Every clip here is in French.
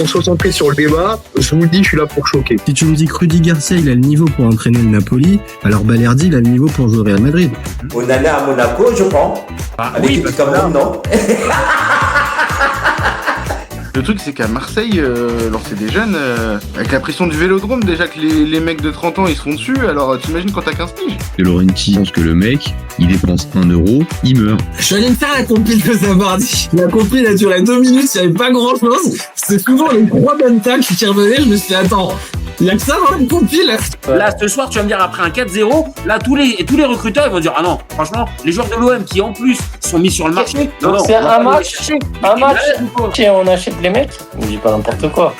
concentré sur le débat. Je vous le dis, je suis là pour choquer. Si tu me dis que Rudy Garcia, il a le niveau pour entraîner le Napoli, alors Balerdi, il a le niveau pour jouer au Real Madrid. Onana à Monaco, je pense. Avec parce comme ça, non. Le truc, c'est qu'à Marseille, lancer des jeunes, avec la pression du vélodrome, déjà que les mecs de 30 ans, ils se font dessus, alors t'imagines quand t'as 15 piges. De Laurenti pense que le mec, il dépense 1 euro, il meurt. Je suis allé me faire la compil de Zabardi. La compil a duré 2 minutes, il n'y avait pas grand chose. C'est souvent les 3 bonnes tacles qui revenaient. Je me suis dit, attends, il y a que ça dans une compil. Là, ce soir, tu vas me dire, après un 4-0, là, tous les recruteurs, ils vont dire, ah non, franchement, les joueurs de l'OM qui, en plus, sont mis sur le marché. Donc c'est un match, et on achète les mecs. On dit pas n'importe quoi.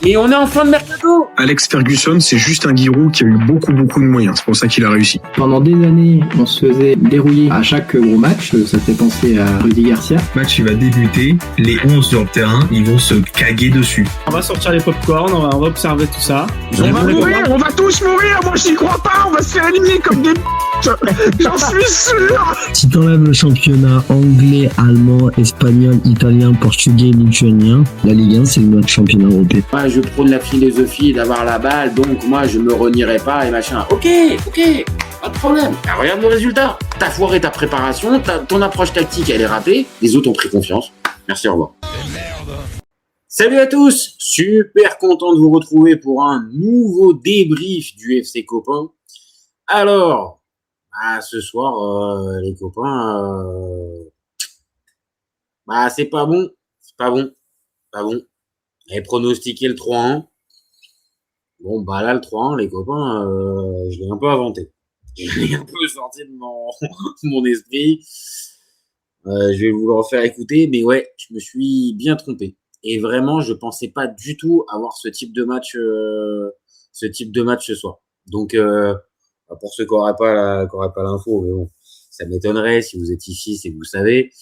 Et on est en fin de mercato. Alex Ferguson, c'est juste un Giroud qui a eu beaucoup de moyens. C'est pour ça qu'il a réussi. Pendant des années, on se faisait dérouiller à chaque gros match. Ça fait penser à Rudy Garcia. Le match, il va débuter. Les 11 sur le terrain, ils vont se caguer dessus. On va sortir les pop-corn, on va observer tout ça. On va mourir, on va tous mourir. Moi, j'y crois pas. On va se faire éliminer comme des j'en suis sûr. Si t'enlèves le championnat anglais, allemand, espagnol, italien, portugais, lituanien, la Ligue 1, c'est le meilleur championnat européen. Moi, je prône la philosophie d'avoir la balle, donc moi, je me renierai pas et machin. Ok, pas de problème. Ah, regarde le résultat. T'as foiré ta préparation, ton approche tactique, elle est ratée. Les autres ont pris confiance. Merci, au revoir. Salut à tous, super content de vous retrouver pour un nouveau débrief du FC Copain. Alors, ce soir, les copains, c'est pas bon. J'avais pronostiqué le 3-1. Bon, là, le 3-1, les copains, je l'ai un peu inventé. Je l'ai un peu sorti de mon esprit. Je vais vous le refaire écouter, mais ouais, je me suis bien trompé. Et vraiment, je pensais pas du tout avoir ce type de match ce soir. Donc, pour ceux qui n'auraient pas l'info, mais bon, ça m'étonnerait. Si vous êtes ici, c'est que vous savez.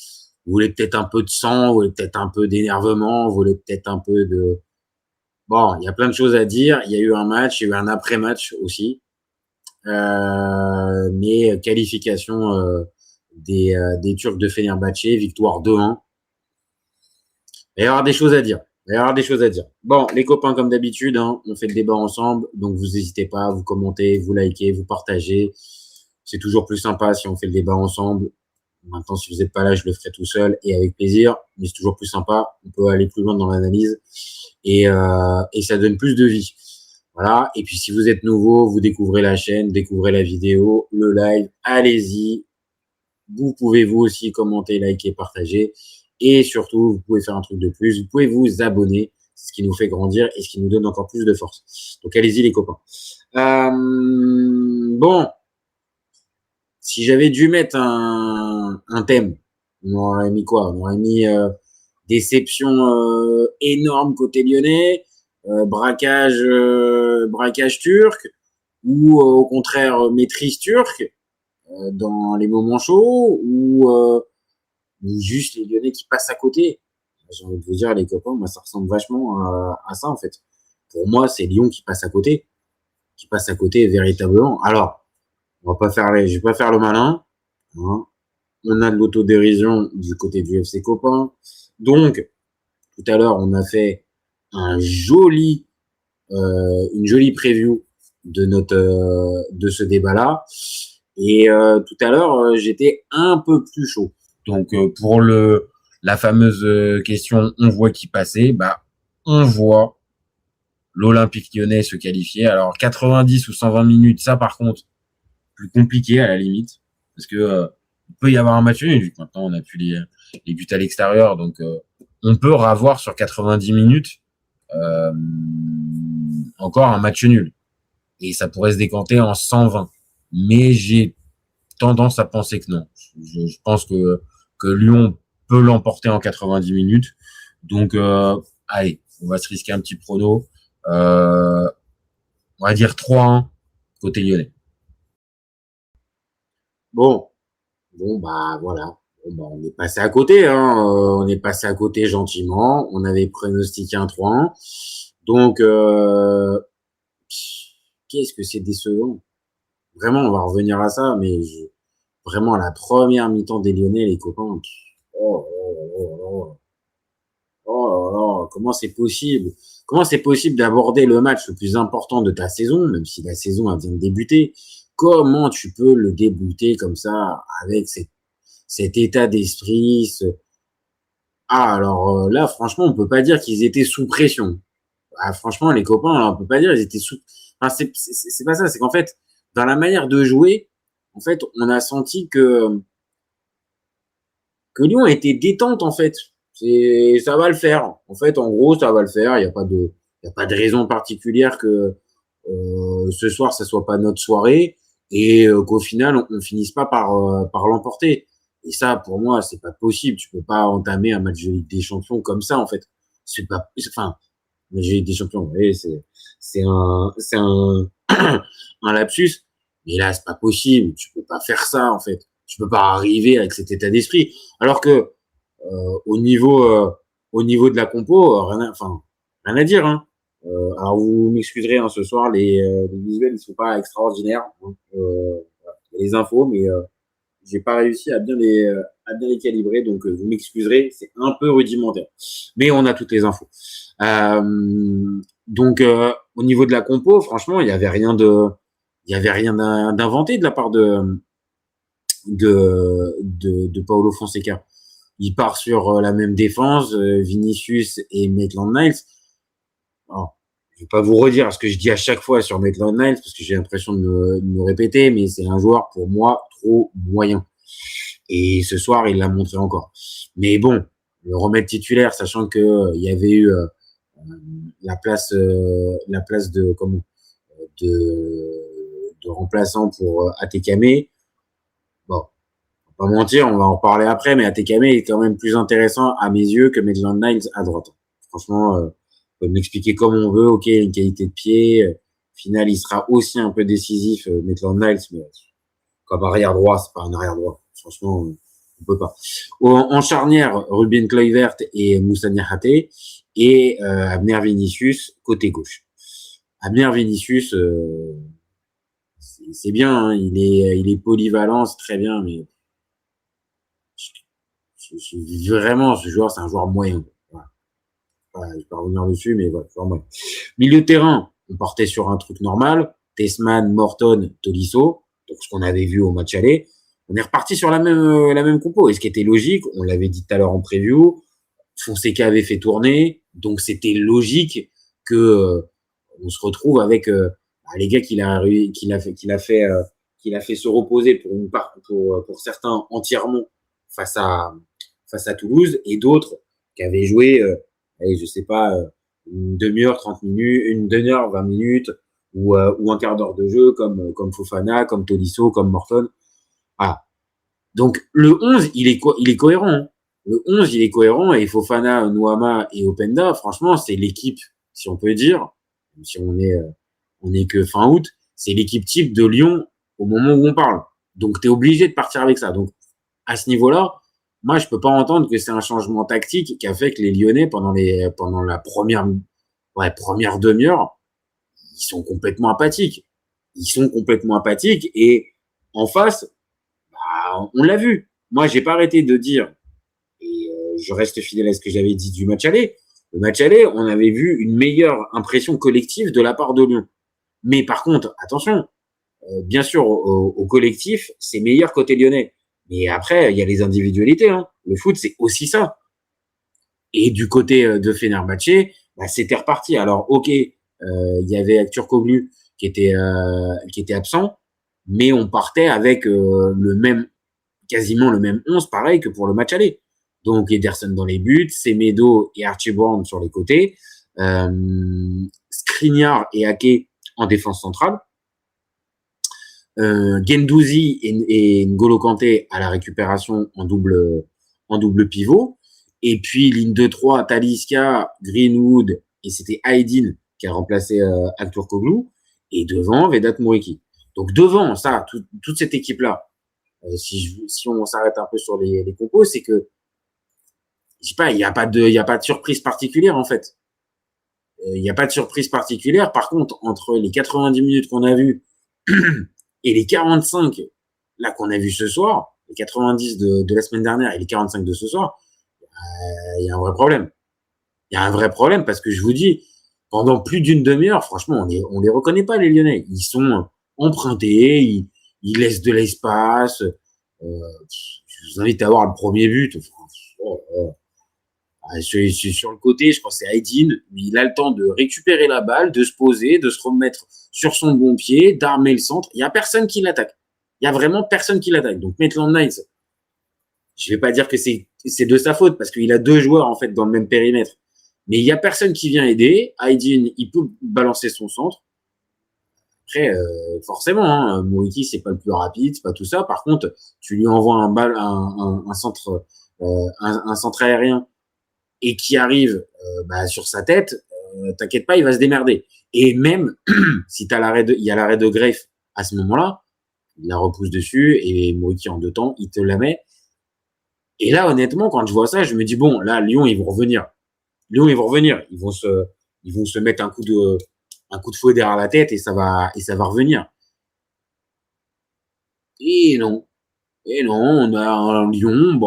Vous voulez peut-être un peu de sang, vous voulez peut-être un peu d'énervement, vous voulez peut-être un peu de... Bon, il y a plein de choses à dire. Il y a eu un match, il y a eu un après-match aussi. Mais qualification des Turcs de Fenerbahçe, victoire 2-1. Il va y avoir des choses à dire. Bon, les copains, comme d'habitude, on fait le débat ensemble. Donc, vous n'hésitez pas, vous commentez, vous likez, vous partagez. C'est toujours plus sympa si on fait le débat ensemble. Maintenant, si vous n'êtes pas là, je le ferai tout seul et avec plaisir. Mais c'est toujours plus sympa. On peut aller plus loin dans l'analyse et ça donne plus de vie. Voilà. Et puis, si vous êtes nouveau, vous découvrez la chaîne, découvrez la vidéo, le live. Allez-y. Vous pouvez vous aussi commenter, liker, partager. Et surtout, vous pouvez faire un truc de plus. Vous pouvez vous abonner. C'est ce qui nous fait grandir et ce qui nous donne encore plus de force. Donc, allez-y, les copains. Bon. Si j'avais dû mettre un thème, on aurait mis quoi? On aurait mis déception énorme côté lyonnais, braquage turc, ou au contraire maîtrise turque dans les moments chauds, ou juste les Lyonnais qui passent à côté. J'ai envie de vous dire, les copains, moi ça ressemble vachement à ça en fait. Pour moi, c'est Lyon qui passe à côté véritablement. Alors, je vais pas faire le malin. Hein. On a de l'autodérision du côté du FC Copain. Donc, tout à l'heure, on a fait une jolie preview de ce débat-là. Et tout à l'heure, j'étais un peu plus chaud. Donc, pour la fameuse question, on voit qui passait. On voit l'Olympique Lyonnais se qualifier. Alors, 90 ou 120 minutes, ça, par contre, plus compliqué à la limite, parce que il peut y avoir un match nul, vu que maintenant on a plus les buts à l'extérieur, donc on peut ravoir sur 90 minutes encore un match nul, et ça pourrait se décanter en 120. Mais j'ai tendance à penser que non. Je pense que Lyon peut l'emporter en 90 minutes, donc allez, on va se risquer un petit prono, on va dire 3-1 côté lyonnais. Bon, voilà. On est passé à côté, on est passé à côté gentiment. On avait pronostiqué un 3-1. Donc, qu'est-ce que c'est décevant. Vraiment, on va revenir à ça, mais vraiment, la première mi-temps des Lyonnais, les copains, oh là là, comment c'est possible d'aborder le match le plus important de ta saison, même si la saison elle vient de débuter, comment tu peux le débuter comme ça, avec cet état d'esprit, alors là, franchement, on peut pas dire qu'ils étaient sous pression. Ah, franchement, les copains, on peut pas dire ils étaient sous. Enfin, c'est pas ça. C'est qu'en fait, dans la manière de jouer, en fait, on a senti que Lyon était détente en fait. Ça va le faire. En fait, en gros, ça va le faire. Il y a pas de raison particulière que ce soir ça soit pas notre soirée et qu'au final on finisse pas par l'emporter. Et ça, pour moi, c'est pas possible. Tu peux pas entamer un match de Ligue des Champions comme ça en fait. C'est pas. Enfin, match de Ligue des Champions, vous voyez, c'est un un lapsus. Mais là, c'est pas possible. Tu peux pas faire ça en fait. Tu peux pas arriver avec cet état d'esprit. Alors que au niveau de la compo, rien à dire. Hein. Alors vous m'excuserez, hein, ce soir les visuels ils sont pas extraordinaires. Hein. Les infos, mais j'ai pas réussi à bien les calibrer, donc vous m'excuserez, c'est un peu rudimentaire. Mais on a toutes les infos. Donc au niveau de la compo, franchement, il y avait rien d'inventé de la part de Paulo Fonseca. Il part sur la même défense, Vinicius et Maitland-Niles. Alors, je vais pas vous redire ce que je dis à chaque fois sur Maitland-Niles parce que j'ai l'impression de me répéter, mais c'est un joueur pour moi trop moyen. Et ce soir, il l'a montré encore. Mais bon, le remettre titulaire, sachant que il y avait eu la place de remplaçant pour Atekame. Bon, on va pas mentir, on va en reparler après, mais Atekame est quand même plus intéressant à mes yeux que Maitland-Niles à droite. Franchement, on peut m'expliquer comme on veut. Ok, une qualité de pied. Au final, il sera aussi un peu décisif, Maitland-Niles, mais comme arrière droit, c'est pas un arrière droit. Franchement, on peut pas. En charnière, Ruben Kluivert et Moussa Niakhaté et Abner Vinicius côté gauche. Abner Vinicius, c'est bien, hein, il est polyvalent, c'est très bien, mais vraiment, ce joueur, c'est un joueur moyen. Voilà, je vais pas revenir dessus, mais voilà, joueur moyen. Milieu de terrain, on partait sur un truc normal. Tessman, Morton, Tolisso, donc ce qu'on avait vu au match aller. On est reparti sur la même compo. Et ce qui était logique, on l'avait dit tout à l'heure en preview, Fonseca avait fait tourner, donc c'était logique que on se retrouve avec les gars qu'il a fait se reposer pour une part pour certains entièrement face à Toulouse et d'autres qui avaient joué je sais pas une demi-heure 30 minutes, une demi-heure 20 minutes ou un quart d'heure de jeu comme Fofana, comme Tolisso, comme Morton. Voilà. Donc le 11, il est cohérent. Hein. Le 11, il est cohérent et Fofana, Nouama et Openda, franchement, c'est l'équipe, si on peut dire, même si on est que fin août, c'est l'équipe type de Lyon au moment où on parle. Donc tu es obligé de partir avec ça. Donc à ce niveau-là, moi je peux pas entendre que c'est un changement tactique qui a fait que les Lyonnais pendant la première demi-heure, ils sont complètement apathiques. Et en face, on l'a vu. Moi, j'ai pas arrêté de dire, et je reste fidèle à ce que j'avais dit du match aller. Le match aller, on avait vu une meilleure impression collective de la part de Lyon. Mais par contre, attention, bien sûr, au collectif, c'est meilleur côté lyonnais. Mais après, il y a les individualités. Hein. Le foot, c'est aussi ça. Et du côté de Fenerbahçe, c'était reparti. Alors, ok, il y avait Turkoglu qui était absent, mais on partait avec quasiment le même 11, pareil que pour le match aller. Donc Ederson dans les buts, Semedo et Archibald sur les côtés, Skriniar et Ake en défense centrale, Guendouzi et N'Golo Kanté à la récupération en double pivot, et puis ligne de 3, Talisca, Greenwood, et c'était Aydin qui a remplacé Turkoglu, et devant Vedat Muriqi. Donc devant ça, toute cette équipe-là, si on s'arrête un peu sur les compos, c'est que je sais pas, il y a pas de surprise particulière en fait. Il y a pas de surprise particulière. Par contre, entre les 90 minutes qu'on a vues et les 45 là qu'on a vu ce soir, les 90 de la semaine dernière et les 45 de ce soir, il y a un vrai problème. Il y a un vrai problème parce que je vous dis, pendant plus d'une demi-heure, franchement, on les reconnaît pas, les Lyonnais. Ils sont empruntés, ils laissent de l'espace. Je vous invite à voir le premier but. Sur le côté, je crois que c'est Aydin, mais il a le temps de récupérer la balle, de se poser, de se remettre sur son bon pied, d'armer le centre. Il y a personne qui l'attaque. Il y a vraiment personne qui l'attaque. Donc Maitland Niles, je vais pas dire que c'est de sa faute parce qu'il a 2 joueurs en fait dans le même périmètre. Mais il y a personne qui vient aider. Aydin, il peut balancer son centre. Après, forcément, hein, Moïki, c'est pas le plus rapide, c'est pas tout ça. Par contre, tu lui envoies un centre, un centre aérien et qui arrive sur sa tête, t'inquiète pas, il va se démerder. Et même si il y a l'arrêt de Greif à ce moment-là, il la repousse dessus et Moïki en 2 temps, il te la met. Et là, honnêtement, quand je vois ça, je me dis bon, là, Lyon, ils vont revenir. Ils vont se mettre un coup de fouet derrière la tête et ça va revenir. Et non, on a un Lyon,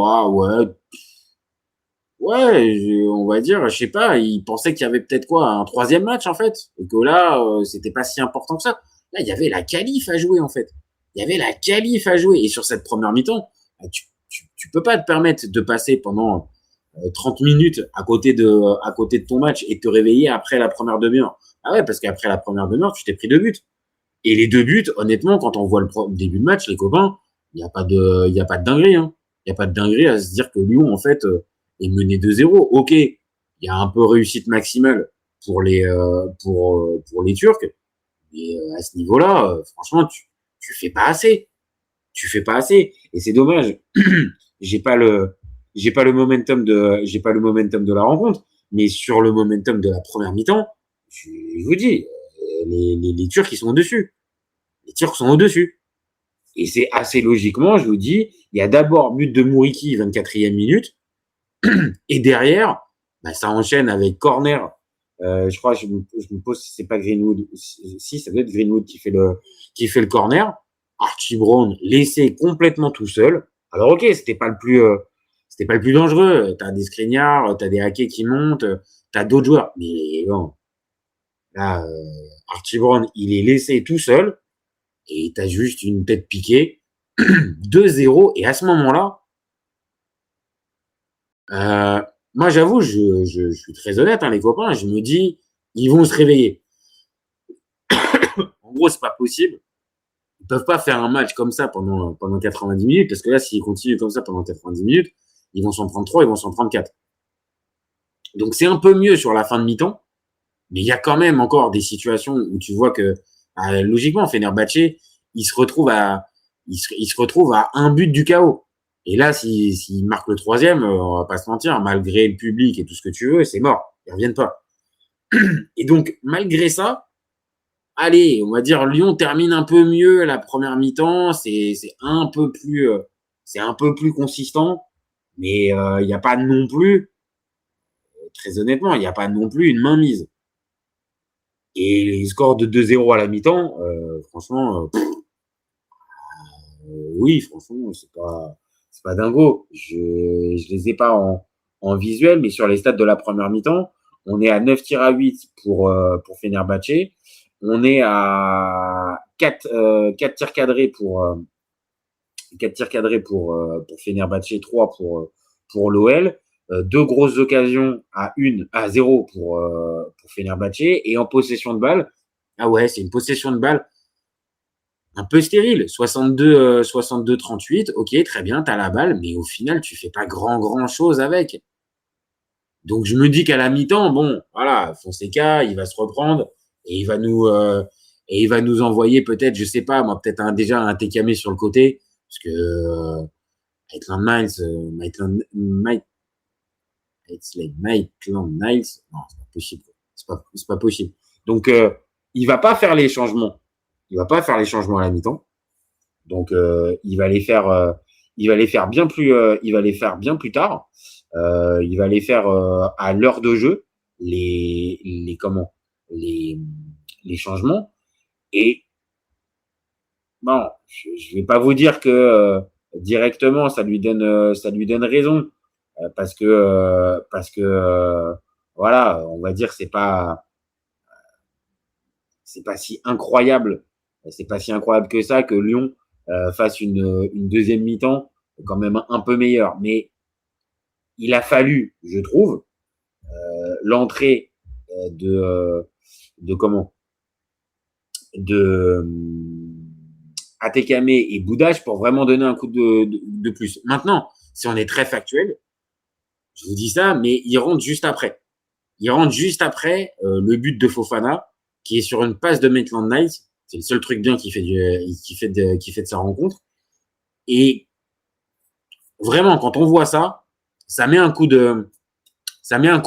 on va dire, je sais pas, ils pensaient qu'il y avait peut-être un 3e match en fait, et que là, c'était pas si important que ça. Là, il y avait la qualif à jouer en fait. Et sur cette première mi-temps, tu peux pas te permettre de passer pendant 30 minutes à côté de ton match et te réveiller après la première demi-heure. Ah ouais, parce qu'après la première demi-heure, tu t'es pris 2 buts. Et les 2 buts, honnêtement, quand on voit le début de match, les copains, il n'y a pas de dinguerie, hein. Il n'y a pas de dinguerie à se dire que Lyon, en fait, est mené 2-0. Ok, il y a un peu réussite maximale pour les Turcs. Mais à ce niveau-là, franchement, tu fais pas assez. Et c'est dommage. J'ai pas le momentum de la rencontre, mais sur le momentum de la première mi-temps, je vous dis, les Turcs, ils sont au-dessus. Les Turcs sont au-dessus. Et c'est assez logiquement, je vous dis, il y a d'abord but de Mouriki, 24e minute, et derrière, ça enchaîne avec corner. Je crois, je me pose si c'est pas Greenwood. Si, ça doit être Greenwood qui fait le corner. Archie Brown laissé complètement tout seul. Alors ok, c'était pas le plus dangereux. T'as des Skriniar, t'as des Hackey qui montent, t'as d'autres joueurs. Mais bon, là, Archie Brown, il est laissé tout seul et t'as juste une tête piquée. 2-0. Et à ce moment-là, moi j'avoue, je suis très honnête, hein, les copains, je me dis, ils vont se réveiller. En gros, c'est pas possible. Ils peuvent pas faire un match comme ça pendant 90 minutes, parce que là, s'ils continuent comme ça pendant 90 minutes, ils vont s'en prendre 3, ils vont s'en prendre 4. Donc, c'est un peu mieux sur la fin de mi-temps, mais il y a quand même encore des situations où tu vois que, logiquement, Fenerbahçe, il se retrouve à un but du chaos. Et là, s'ils marquent le 3e, on va pas se mentir, malgré le public et tout ce que tu veux, c'est mort. Ils reviennent pas. Et donc, malgré ça, allez, on va dire Lyon termine un peu mieux la première mi-temps, c'est un peu plus consistant, mais il n'y a pas non plus, très honnêtement, il n'y a pas non plus une mainmise. Et les scores de 2-0 à la mi-temps, franchement, oui, franchement, c'est pas dingo. Je les ai pas en visuel, mais sur les stats de la première mi-temps, on est à 9 tirs à 8 pour Fenerbahçe. On est à 4 tirs cadrés pour 4 tirs cadrés pour Fenerbahçe, 3 pour l'OL, 2 grosses occasions à 0 pour Fenerbahçe, et en possession de balle, ah ouais, c'est une possession de balle un peu stérile, 62-38, ok, très bien, t'as la balle, mais au final, tu fais pas grand chose avec. Donc, je me dis qu'à la mi-temps, bon, voilà, Fonseca, il va se reprendre et il va nous envoyer peut-être, je sais pas, moi, peut-être déjà un TKM sur le côté, parce que Maitland Niles, non, c'est pas possible. C'est pas possible. Donc, il va pas faire les changements. Il va pas faire les changements à la mi-temps. Donc, il va les faire bien plus tard. Il va les faire à l'heure de jeu, les changements. Et bon, je vais pas vous dire que directement ça lui donne raison, parce que voilà, on va dire c'est pas si incroyable, c'est pas si incroyable que ça que Lyon fasse une deuxième mi-temps quand même un peu meilleure. Mais il a fallu, je trouve, l'entrée de comment de Atekame et Boudache pour vraiment donner un coup de plus. Maintenant, si on est très factuel, je vous dis ça, mais il rentre juste après. Il rentre juste après le but de Fofana, qui est sur une passe de Maitland Niles. C'est le seul truc bien qui fait de sa rencontre. Et vraiment, quand on voit ça, ça met un coup de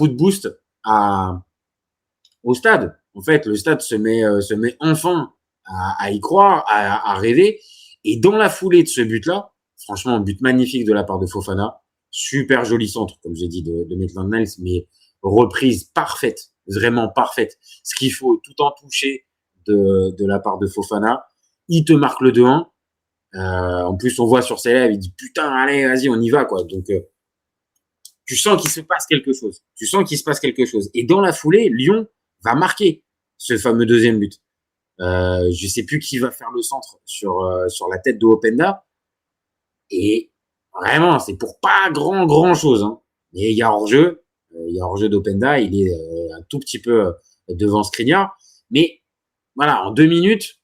boost au stade. En fait, le stade se met enfin à y croire, à rêver. Et dans la foulée de ce but-là, franchement, un but magnifique de la part de Fofana, super joli centre, comme j'ai dit, de Maitland Niles, mais reprise parfaite, vraiment parfaite. Ce qu'il faut, tout en toucher de la part de Fofana. Il te marque le 2-1. En plus, on voit sur ses lèvres, il dit putain, allez, vas-y, on y va, quoi. Donc, tu sens qu'il se passe quelque chose. Et dans la foulée, Lyon va marquer ce fameux deuxième but. Je sais plus qui va faire le centre sur la tête de Openda. Et vraiment, c'est pour pas grand chose. Hein. Et il y a hors-jeu. d'Openda. Il est un tout petit peu devant Skriniar. Mais voilà, en 2 minutes,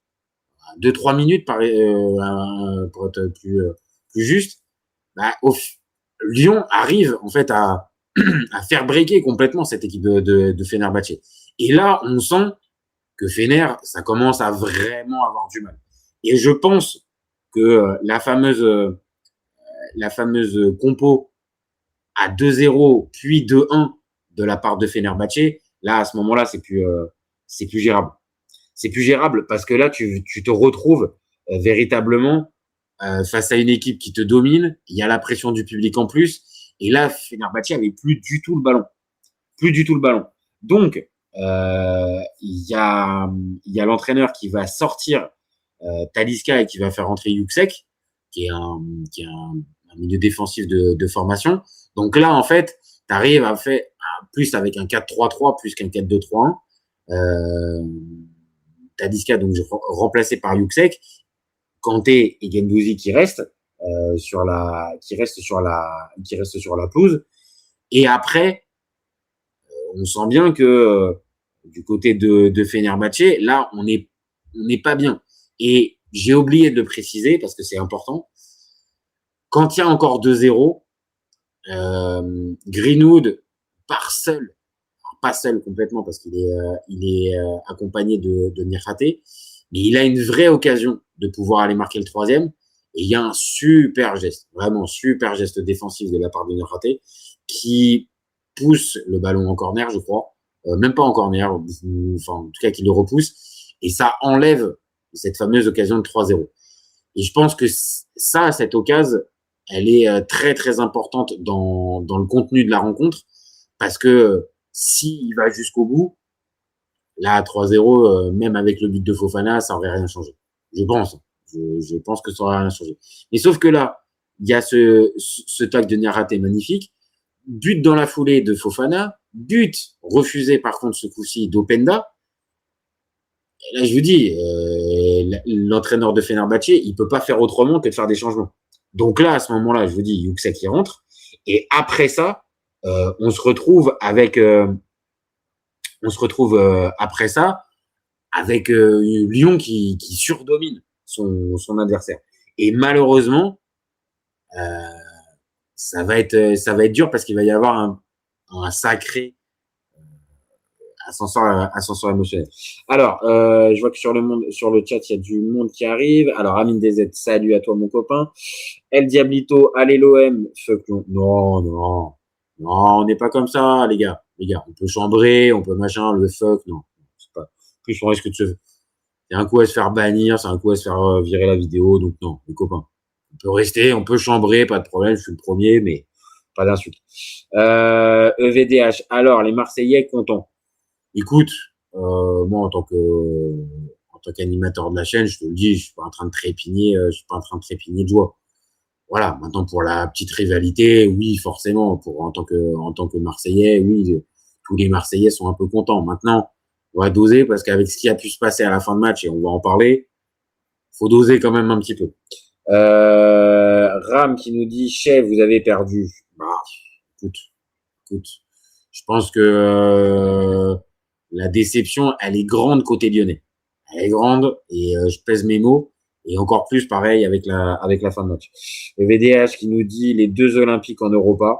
2-3 minutes pour être plus juste, Lyon arrive en fait à faire breaker complètement cette équipe de Fenerbahçe. Et là, on sent que Fener, ça commence à vraiment avoir du mal. Et je pense que la fameuse compo à 2-0 puis 2-1 de la part de Fenerbahçe, là à ce moment-là, c'est plus gérable. C'est plus gérable parce que là, tu te retrouves véritablement face à une équipe qui te domine. Il y a la pression du public en plus. Et là, Fenerbahçe avait plus du tout le ballon. Donc, il y a l'entraîneur qui va sortir Talisca et qui va faire rentrer Yuksek, qui est un milieu défensif de formation. Donc là, en fait, tu arrives à faire plus avec un 4-3-3 plus qu'un 4-2-3-1. Talisca donc remplacé par Yuksek, Kanté et Guendouzi qui restent sur la pelouse. Et après, on sent bien que du côté de Fenerbahçe, là, on n'est pas bien. Et j'ai oublié de le préciser parce que c'est important. Quand il y a encore 2-0, Greenwood part seul. Alors, pas seul complètement parce qu'il est accompagné de Niakhaté, mais il a une vraie occasion de pouvoir aller marquer le 3e. Et il y a un super geste, vraiment super geste défensif de la part de Niakhaté qui pousse le ballon en corner, je crois. Même pas en corner, enfin, en tout cas, qui le repousse. Et ça enlève cette fameuse occasion de 3-0. Et je pense que cette occasion, elle est très, très importante dans le contenu de la rencontre. Parce que s'il va jusqu'au bout, là, à 3-0, même avec le but de Fofana, ça n'aurait rien changé. Je pense. Je pense que ça n'aurait rien changé. Mais sauf que là, il y a ce tac de Niakhaté magnifique. But dans la foulée de Fofana. But refusé, par contre, ce coup-ci d'Openda. Et là, je vous dis, l'entraîneur de Fenerbahçe, il peut pas faire autrement que de faire des changements. Donc là, à ce moment-là, je vous dis, Yuksek qui rentre. Et après ça, on se retrouve après ça avec Lyon qui surdomine son adversaire. Et malheureusement, ça va être dur parce qu'il va y avoir un sacré ascenseur émotionnel. Alors, je vois que sur le chat, il y a du monde qui arrive. Alors, Amine DZ, salut à toi, mon copain. El Diablito, allez l'OM. Fuck non, on n'est pas comme ça, les gars. On peut chambrer, on peut machin, le fuck, non. C'est pas. En plus, on risque de c'est un coup à se faire bannir, c'est un coup à se faire virer la vidéo, donc non, les copains. On peut rester, on peut chambrer, pas de problème, je suis le premier, mais pas d'insulte. EVDH, alors, les Marseillais contents. Écoute, moi, en tant qu'animateur de la chaîne, je te le dis, je suis pas en train de trépigner de joie. Voilà. Maintenant, pour la petite rivalité, oui, forcément, en tant que Marseillais, oui, tous les Marseillais sont un peu contents. Maintenant, on va doser parce qu'avec ce qui a pu se passer à la fin de match, et on va en parler, faut doser quand même un petit peu. Ram qui nous dit, chef, vous avez perdu. Bah, écoute, je pense que la déception, elle est grande côté lyonnais. Elle est grande et je pèse mes mots. Et encore plus, pareil, avec la fin de match. Le VDH qui nous dit les 2 Olympiques en Europa.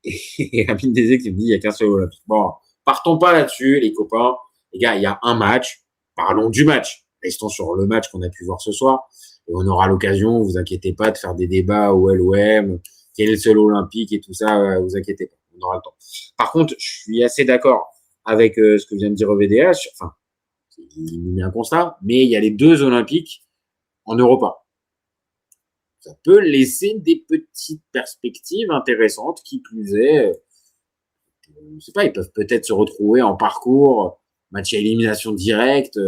Et Amine Désé qui nous dit il n'y a qu'un seul Olympique. Bon, partons pas là-dessus, les copains. Les gars, il y a un match. Parlons du match. Restons sur le match qu'on a pu voir ce soir. Et on aura l'occasion, vous inquiétez pas, de faire des débats au LOM, quel est le seul Olympique et tout ça, vous inquiétez pas. On aura le temps. Par contre, je suis assez d'accord avec ce que vient de dire VDH. Enfin, il nous met un constat. Mais il y a les 2 Olympiques en Europa. Ça peut laisser des petites perspectives intéressantes, qui plus est, je sais pas, ils peuvent peut-être se retrouver en parcours, match à élimination directe,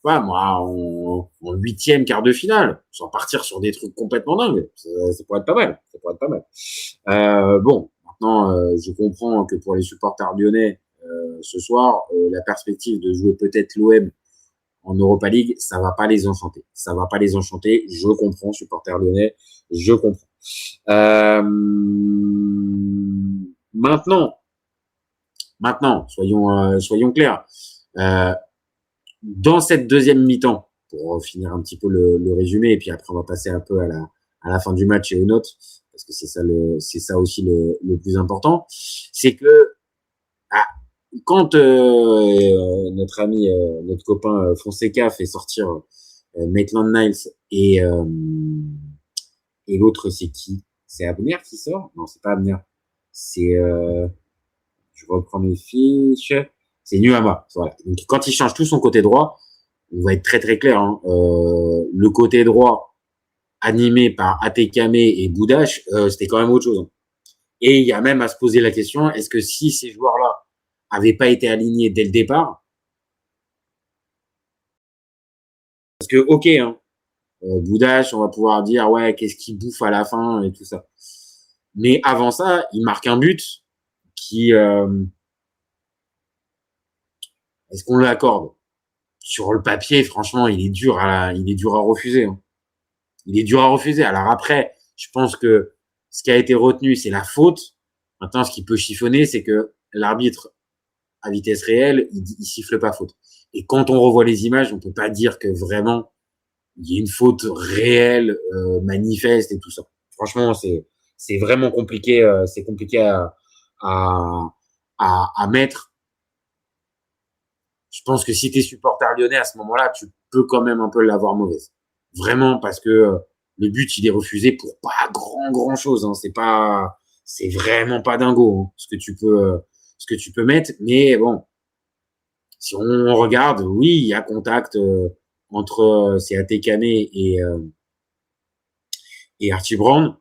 moi, en 8e, quart de finale, sans partir sur des trucs complètement dingues. Ça pourrait être pas mal. Bon, maintenant, je comprends que pour les supporters lyonnais, ce soir, la perspective de jouer peut-être l'OM en Europa League, ça va pas les enchanter. Je comprends, supporters lyonnais, je comprends. Maintenant, soyons clairs. Dans cette deuxième mi-temps, pour finir un petit peu le résumé, et puis après on va passer un peu à la fin du match et aux notes, parce que c'est ça aussi le plus important, c'est que quand notre ami, notre copain Fonseca fait sortir Maitland-Niles et l'autre, c'est qui? C'est Abner qui sort? Non, c'est pas Abner. C'est je reprends mes fiches. C'est Nuama. Voilà. Donc quand il change tout son côté droit, on va être très très clair. Hein. Le côté droit animé par Atekame et Boudache, c'était quand même autre chose. Hein. Et il y a même à se poser la question, est-ce que si ces joueurs-là avaient pas été alignés dès le départ, parce que ok, hein, Boudache, on va pouvoir dire ouais, qu'est-ce qu'il bouffe à la fin et tout ça. Mais avant ça, il marque un but qui, est-ce qu'on l'accorde? Sur le papier, franchement, il est dur à refuser. Hein. Il est dur à refuser. Alors après, je pense que ce qui a été retenu, c'est la faute. Maintenant, ce qui peut chiffonner, c'est que l'arbitre, à vitesse réelle, il siffle pas faute. Et quand on revoit les images, on peut pas dire que vraiment il y a une faute réelle, manifeste et tout ça. Franchement, c'est vraiment compliqué. C'est compliqué à mettre. Je pense que si t'es supporter lyonnais à ce moment-là, tu peux quand même un peu l'avoir mauvaise. Vraiment, parce que le but, il est refusé pour pas grand chose. Hein. C'est vraiment pas dingo hein, ce que tu peux mettre. Mais bon, si on regarde, oui, il y a contact entre c'est Atekame et Archie Brown.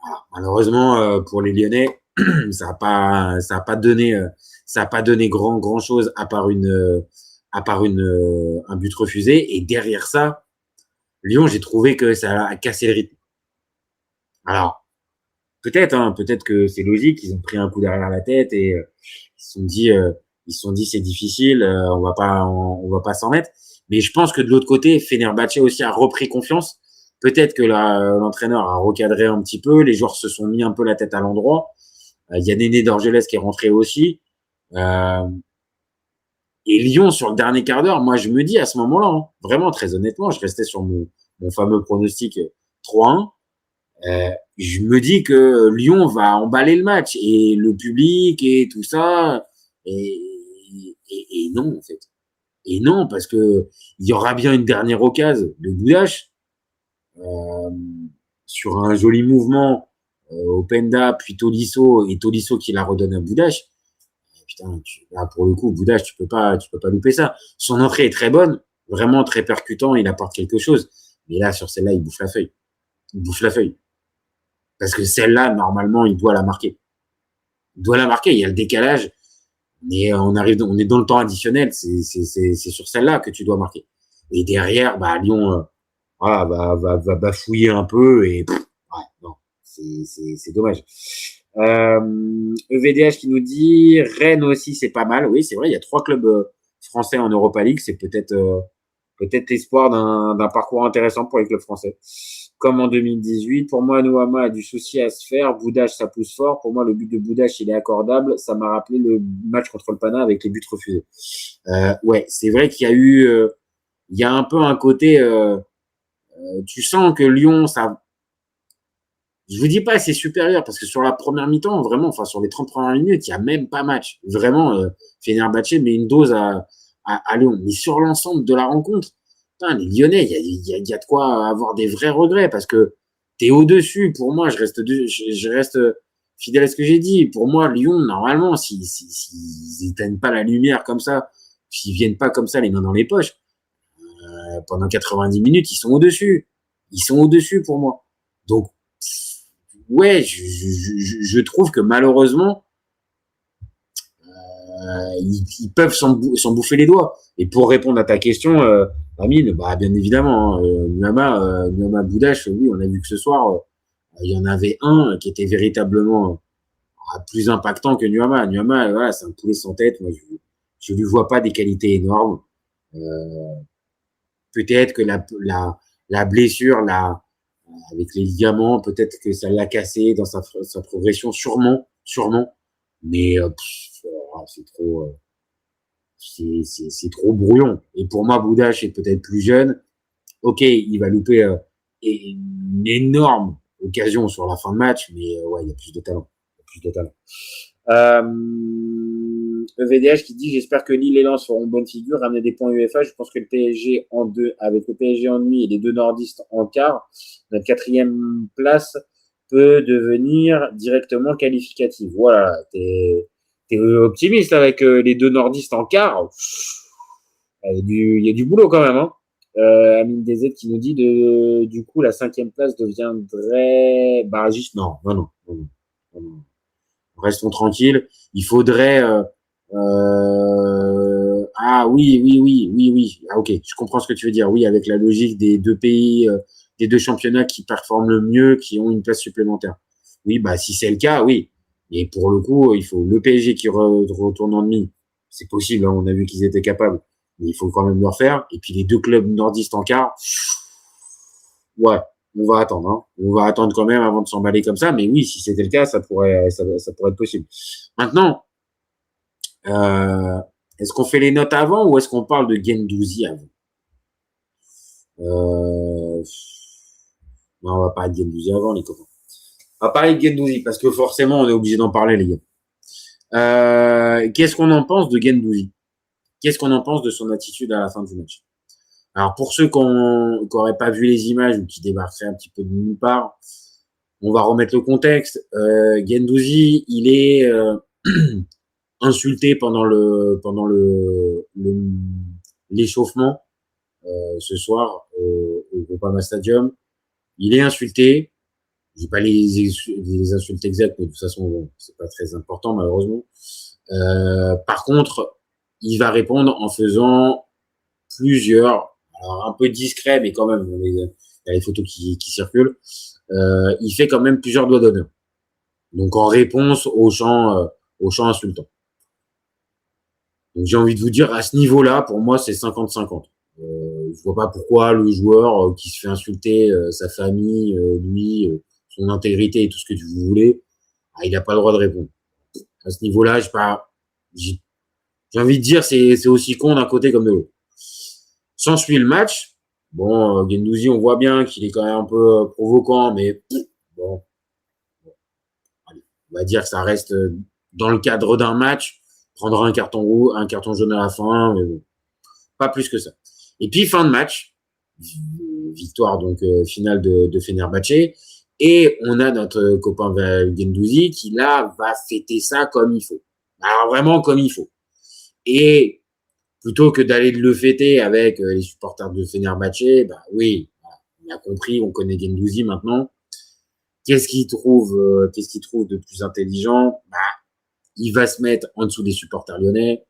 Voilà. Malheureusement pour les Lyonnais, ça a pas donné grand chose à part un but refusé. Et derrière ça, Lyon, j'ai trouvé que ça a cassé le rythme. Alors peut-être que c'est logique, ils ont pris un coup derrière la tête et ils se sont dit c'est difficile, on va pas s'en mettre. Mais je pense que de l'autre côté, Fenerbahçe aussi a repris confiance. Peut-être que l'entraîneur a recadré un petit peu, les joueurs se sont mis un peu la tête à l'endroit. Il y a Néné d'Orgelès qui est rentré aussi. Et Lyon, sur le dernier quart d'heure, moi, je me dis à ce moment-là, hein, vraiment, très honnêtement, je restais sur mon fameux pronostic 3-1. Je me dis que Lyon va emballer le match et le public et tout ça. Et non, en fait. Et non, parce que il y aura bien une dernière occasion de Boudache sur un joli mouvement Openda, puis Tolisso, et Tolisso qui la redonne à Boudache. Putain, là, pour le coup, Boudache, tu peux pas louper ça. Son entrée est très bonne, vraiment très percutant, il apporte quelque chose. Mais là, sur celle-là, il bouffe la feuille. Parce que celle-là, normalement, il doit la marquer. Il y a le décalage. Mais on est dans le temps additionnel. C'est sur celle-là que tu dois marquer. Et derrière, Lyon, va fouiller un peu et, ouais, non. C'est dommage. EVDH qui nous dit Rennes aussi, c'est pas mal. Oui, c'est vrai, il y a 3 clubs français en Europa League. C'est peut-être l'espoir d'un parcours intéressant pour les clubs français. Comme en 2018. Pour moi, Nouama a du souci à se faire. Boudache, ça pousse fort. Pour moi, le but de Boudache, il est accordable. Ça m'a rappelé le match contre le Pana avec les buts refusés. Ouais, c'est vrai qu'il y a eu, il y a un peu un côté, tu sens que Lyon, ça, je vous dis pas c'est supérieur parce que sur la première mi-temps, vraiment, enfin sur les 30 premières minutes, il y a même pas match. Vraiment, Fenerbahçe met une dose à Lyon. Mais sur l'ensemble de la rencontre, putain, les Lyonnais, il y a de quoi avoir des vrais regrets parce que t'es au-dessus. Pour moi, je reste fidèle à ce que j'ai dit. Pour moi, Lyon, normalement, s'ils éteignent pas la lumière comme ça, s'ils viennent pas comme ça les mains dans les poches, pendant 90 minutes, ils sont au-dessus. Ils sont au-dessus pour moi. Donc, ouais, je trouve que malheureusement, ils peuvent s'en bouffer les doigts. Et pour répondre à ta question, Amine, bah bien évidemment, Nuama Boudache, oui, on a vu que ce soir, il y en avait un qui était véritablement plus impactant que Nuama. Nuama, voilà, c'est un poulet sans tête. Moi, je lui vois pas des qualités énormes. Peut-être que la blessure, avec les ligaments, peut-être que ça l'a cassé dans sa progression, sûrement. Mais c'est trop brouillon. Et pour moi, Boudache est peut-être plus jeune. Ok, il va louper une énorme occasion sur la fin de match, mais ouais, il y a plus de talent. EVDH qui dit j'espère que Lille et Lens feront bonne figure, ramener des points UEFA. Je pense que le PSG avec le PSG en demi et les 2 nordistes en quart, notre 4e place peut devenir directement qualificative. Voilà, t'es optimiste avec les 2 nordistes en quart. Il y a du boulot quand même, hein. Amine DZ qui nous dit du coup la 5e place deviendrait barragiste. Non. Restons tranquilles. Il faudrait ah oui. Ah, ok, je comprends ce que tu veux dire. Oui, avec la logique des 2 pays, des 2 championnats qui performent le mieux, qui ont une place supplémentaire. Oui, bah si c'est le cas, oui. Et pour le coup, il faut le PSG qui retourne en demi. C'est possible, hein, on a vu qu'ils étaient capables. Mais il faut quand même le refaire. Et puis les 2 clubs nordistes en quart, ouais, on va attendre. Hein. On va attendre quand même avant de s'emballer comme ça. Mais oui, si c'était le cas, ça pourrait être possible. Maintenant, est-ce qu'on fait les notes avant ou est-ce qu'on parle de Guendouzi avant? Non, on va parler de Guendouzi avant, les copains. On va parler de Guendouzi parce que forcément, on est obligé d'en parler, les gars. Qu'est-ce qu'on en pense de Guendouzi? Qu'est-ce qu'on en pense de son attitude à la fin du match? Alors, pour ceux qui n'auraient pas vu les images ou qui débarqueraient un petit peu de nulle part, on va remettre le contexte. Guendouzi, il est insulté pendant l'échauffement ce soir au Groupama Stadium. Il est insulté. J'ai pas les insultes exactes, mais de toute façon, bon, c'est pas très important malheureusement. Par contre, il va répondre en faisant plusieurs, alors un peu discret, mais quand même, il y a les photos qui circulent. Il fait quand même plusieurs doigts d'honneur. Donc en réponse au chant insultant. Donc j'ai envie de vous dire, à ce niveau-là, pour moi, c'est 50-50. Je vois pas pourquoi le joueur qui se fait insulter, sa famille, lui, son intégrité et tout ce que vous voulez, il n'a pas le droit de répondre. À ce niveau-là, j'ai envie de dire, c'est aussi con d'un côté comme de l'autre. S'ensuit le match. Bon, Guendouzi, on voit bien qu'il est quand même un peu provoquant, mais bon. Allez, on va dire que ça reste dans le cadre d'un match. Prendra un carton jaune à la fin, mais bon, pas plus que ça. Et puis, fin de match. Victoire, donc, finale de Fenerbahçe. Et on a notre copain Guendouzi qui, là, va fêter ça comme il faut. Alors, vraiment comme il faut. Et plutôt que d'aller le fêter avec les supporters de Fenerbahçe, bah oui, on a compris, on connaît Guendouzi maintenant. Qu'est-ce qu'il trouve de plus intelligent? Bah, il va se mettre en dessous des supporters lyonnais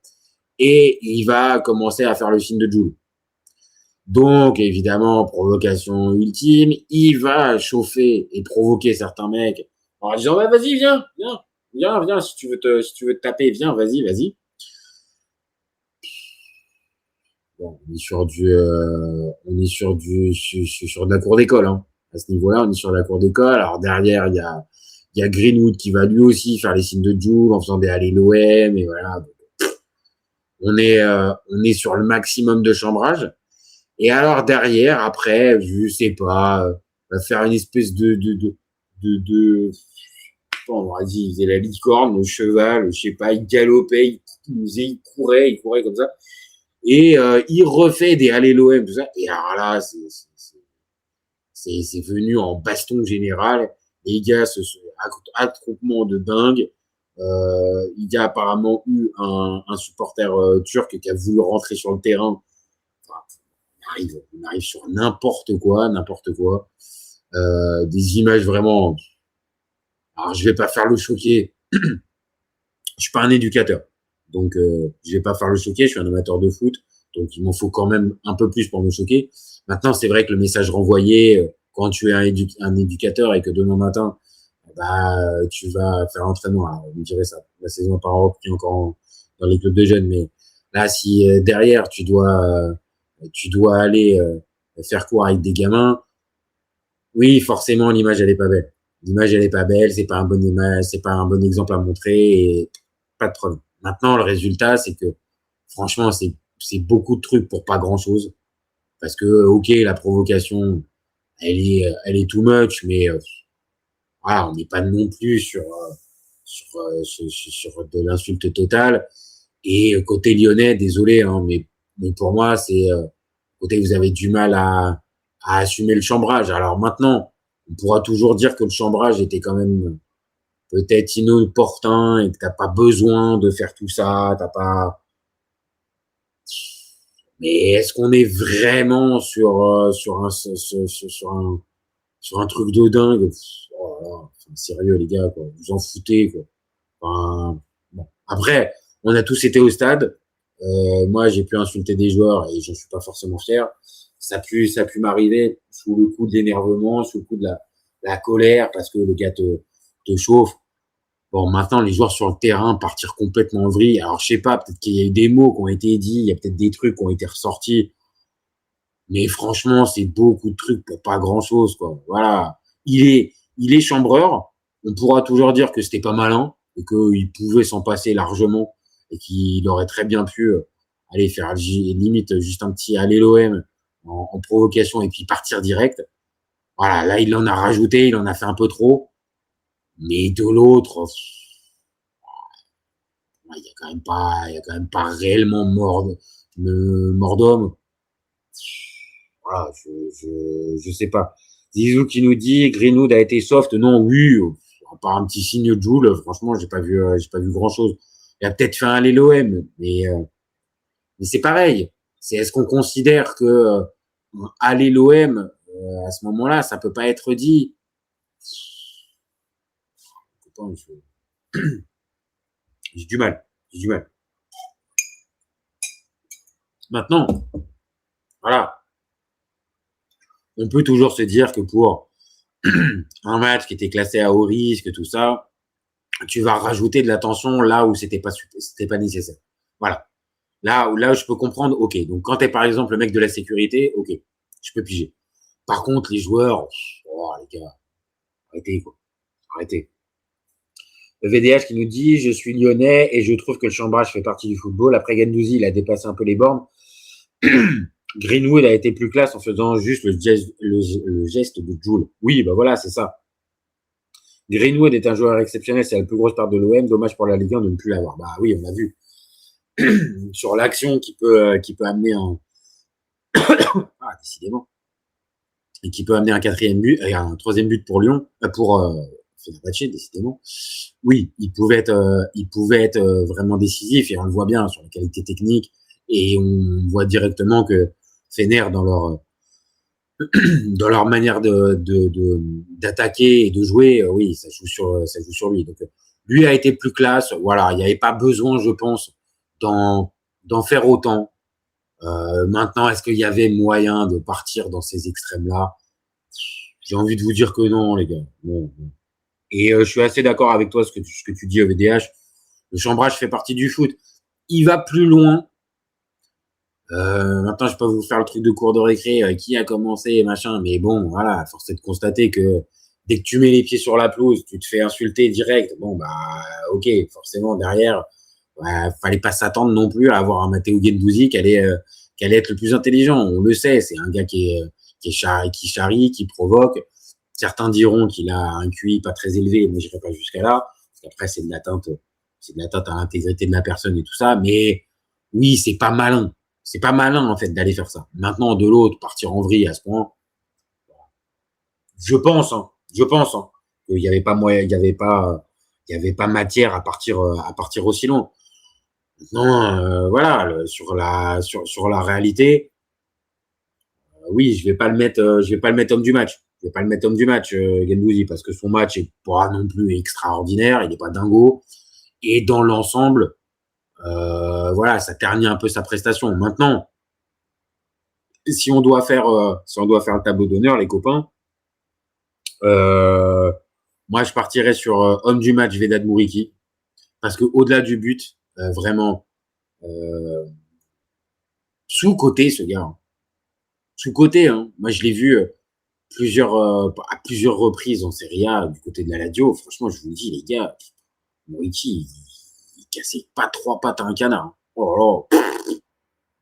et il va commencer à faire le signe de Jules. Donc, évidemment, provocation ultime, il va chauffer et provoquer certains mecs En disant, bah, vas-y, viens, si tu veux te taper, viens, vas-y. Bon, on est sur de la cour d'école, hein. À ce niveau-là, on est sur la cour d'école. Alors derrière, il y a Greenwood qui va lui aussi faire les signes de Joule en faisant des allées l'OM, et voilà. On est sur le maximum de chambrage. Et alors derrière, après, je sais pas, va faire une espèce on aurait dit, il faisait la licorne, le cheval, je sais pas, il galopait, il courait comme ça. Et il refait des allées l'OM, tout ça. Et alors là, c'est venu en baston général. Les gars, ce attroupement de dingue. Il y a apparemment eu un supporter turc qui a voulu rentrer sur le terrain. Enfin, on arrive sur n'importe quoi. Des images vraiment. Alors, je vais pas faire le choquer. Je suis pas un éducateur. Donc, je vais pas faire le choquer. Je suis un amateur de foot. Donc, il m'en faut quand même un peu plus pour me choquer. Maintenant, c'est vrai que le message renvoyé, quand tu es un éducateur et que demain matin, bah, tu vas faire l'entraînement. Alors, vous me direz ça. La saison n'a pas repris encore dans les clubs de jeunes. Mais là, si derrière, tu dois aller faire cours avec des gamins, oui, forcément, l'image, elle est pas belle. L'image, elle est pas belle. C'est pas un bon image, c'est pas un bon exemple à montrer. Et pas de problème. Maintenant, le résultat, c'est que, franchement, c'est beaucoup de trucs pour pas grand chose. Parce que, ok, la provocation, elle est too much, mais, voilà, on n'est pas non plus sur de l'insulte totale. Et côté lyonnais, désolé, hein, mais pour moi, c'est, côté vous avez du mal à assumer le chambrage. Alors maintenant, on pourra toujours dire que le chambrage était quand même peut-être inopportun et que t'as pas besoin de faire tout ça, t'as pas. Mais est-ce qu'on est vraiment sur un truc de dingue? Oh là là, enfin, sérieux les gars, quoi. Vous en foutez, quoi. Enfin, bon. Après, on a tous été au stade. Moi, j'ai pu insulter des joueurs et j'en suis pas forcément fier. Ça a pu m'arriver sous le coup de l'énervement, sous le coup de la colère, parce que le gars te chauffe. Bon, maintenant, les joueurs sur le terrain partir complètement en vrille. Alors, je sais pas, peut-être qu'il y a eu des mots qui ont été dits, il y a peut-être des trucs qui ont été ressortis. Mais franchement, c'est beaucoup de trucs pour pas grand-chose, quoi. Voilà. Il est chambreur. On pourra toujours dire que c'était pas malin et qu'il pouvait s'en passer largement et qu'il aurait très bien pu aller faire limite juste un petit aller l'OM en provocation et puis partir direct. Voilà, là, il en a rajouté, il en a fait un peu trop. Mais de l'autre, il y a quand même pas réellement mort d'homme. Voilà, je sais pas. Zizou qui nous dit Greenwood a été soft. Non, oui, à part un petit signe de Joule, franchement, j'ai pas vu grand chose. Il a peut-être fait un aller l'OM, mais c'est pareil. C'est est-ce qu'on considère que aller l'OM à ce moment-là, ça peut pas être dit. J'ai du mal. Maintenant, voilà. On peut toujours se dire que pour un match qui était classé à haut risque, tout ça, tu vas rajouter de la tension là où c'était pas nécessaire. Voilà. Là où je peux comprendre, ok. Donc quand t'es par exemple le mec de la sécurité, ok, je peux piger. Par contre, les joueurs, oh, les gars, arrêtez. Le VDH qui nous dit « Je suis lyonnais et je trouve que le chambrage fait partie du football. Après Guendouzi, il a dépassé un peu les bornes. Greenwood a été plus classe en faisant juste le geste de Joule. » Oui, bah voilà, c'est ça. Greenwood est un joueur exceptionnel, c'est la plus grosse part de l'OM. Dommage pour la Ligue 1 de ne plus l'avoir. Bah oui, on a vu. Sur l'action qui peut amener décidément. Et qui peut amener un troisième but pour Lyon, Fenerbahçe, décidément. Oui, il pouvait être vraiment décisif et on le voit bien sur la qualité technique et on voit directement que Fener dans leur manière d'attaquer et de jouer, oui, ça joue sur lui. Donc lui a été plus classe. Voilà, il n'y avait pas besoin, je pense, d'en faire autant. Maintenant, est-ce qu'il y avait moyen de partir dans ces extrêmes-là? J'ai envie de vous dire que non, les gars. Non. Et je suis assez d'accord avec toi, ce que tu dis, VDH. Le chambrage fait partie du foot. Il va plus loin. Maintenant, je peux pas vous faire le truc de cours de récré, qui a commencé et machin. Mais bon, voilà, force est de constater que dès que tu mets les pieds sur la pelouse, tu te fais insulter direct. Bon, bah, ok, forcément, derrière, fallait pas s'attendre non plus à avoir un Matteo Guendouzi qui allait être le plus intelligent. On le sait, c'est un gars qui charrie, qui provoque. Certains diront qu'il a un QI pas très élevé, mais j'irai pas jusqu'à là. Parce qu'après, c'est de l'atteinte à l'intégrité de la personne et tout ça. Mais oui, c'est pas malin. C'est pas malin, en fait, d'aller faire ça. Maintenant, de l'autre, partir en vrille à ce point. Je pense, qu'il y avait pas moyen, il y avait pas matière à partir aussi loin. Non, voilà, sur la réalité, oui, je vais pas le mettre homme du match. Je vais pas le mettre homme du match, Guendouzi, parce que son match est pas non plus extraordinaire, il est pas dingo. Et dans l'ensemble, voilà, ça ternit un peu sa prestation. Maintenant, si on doit faire le tableau d'honneur, les copains, moi, je partirais sur homme du match, Vedat Mouriki, parce que au-delà du but, vraiment sous-coté, ce gars. Sous-coté, hein. Moi, je l'ai vu à plusieurs reprises en Serie A du côté de la Lazio. Franchement, je vous le dis, les gars, Mouriki, il cassait pas 3 pattes à un canard. Oh là là.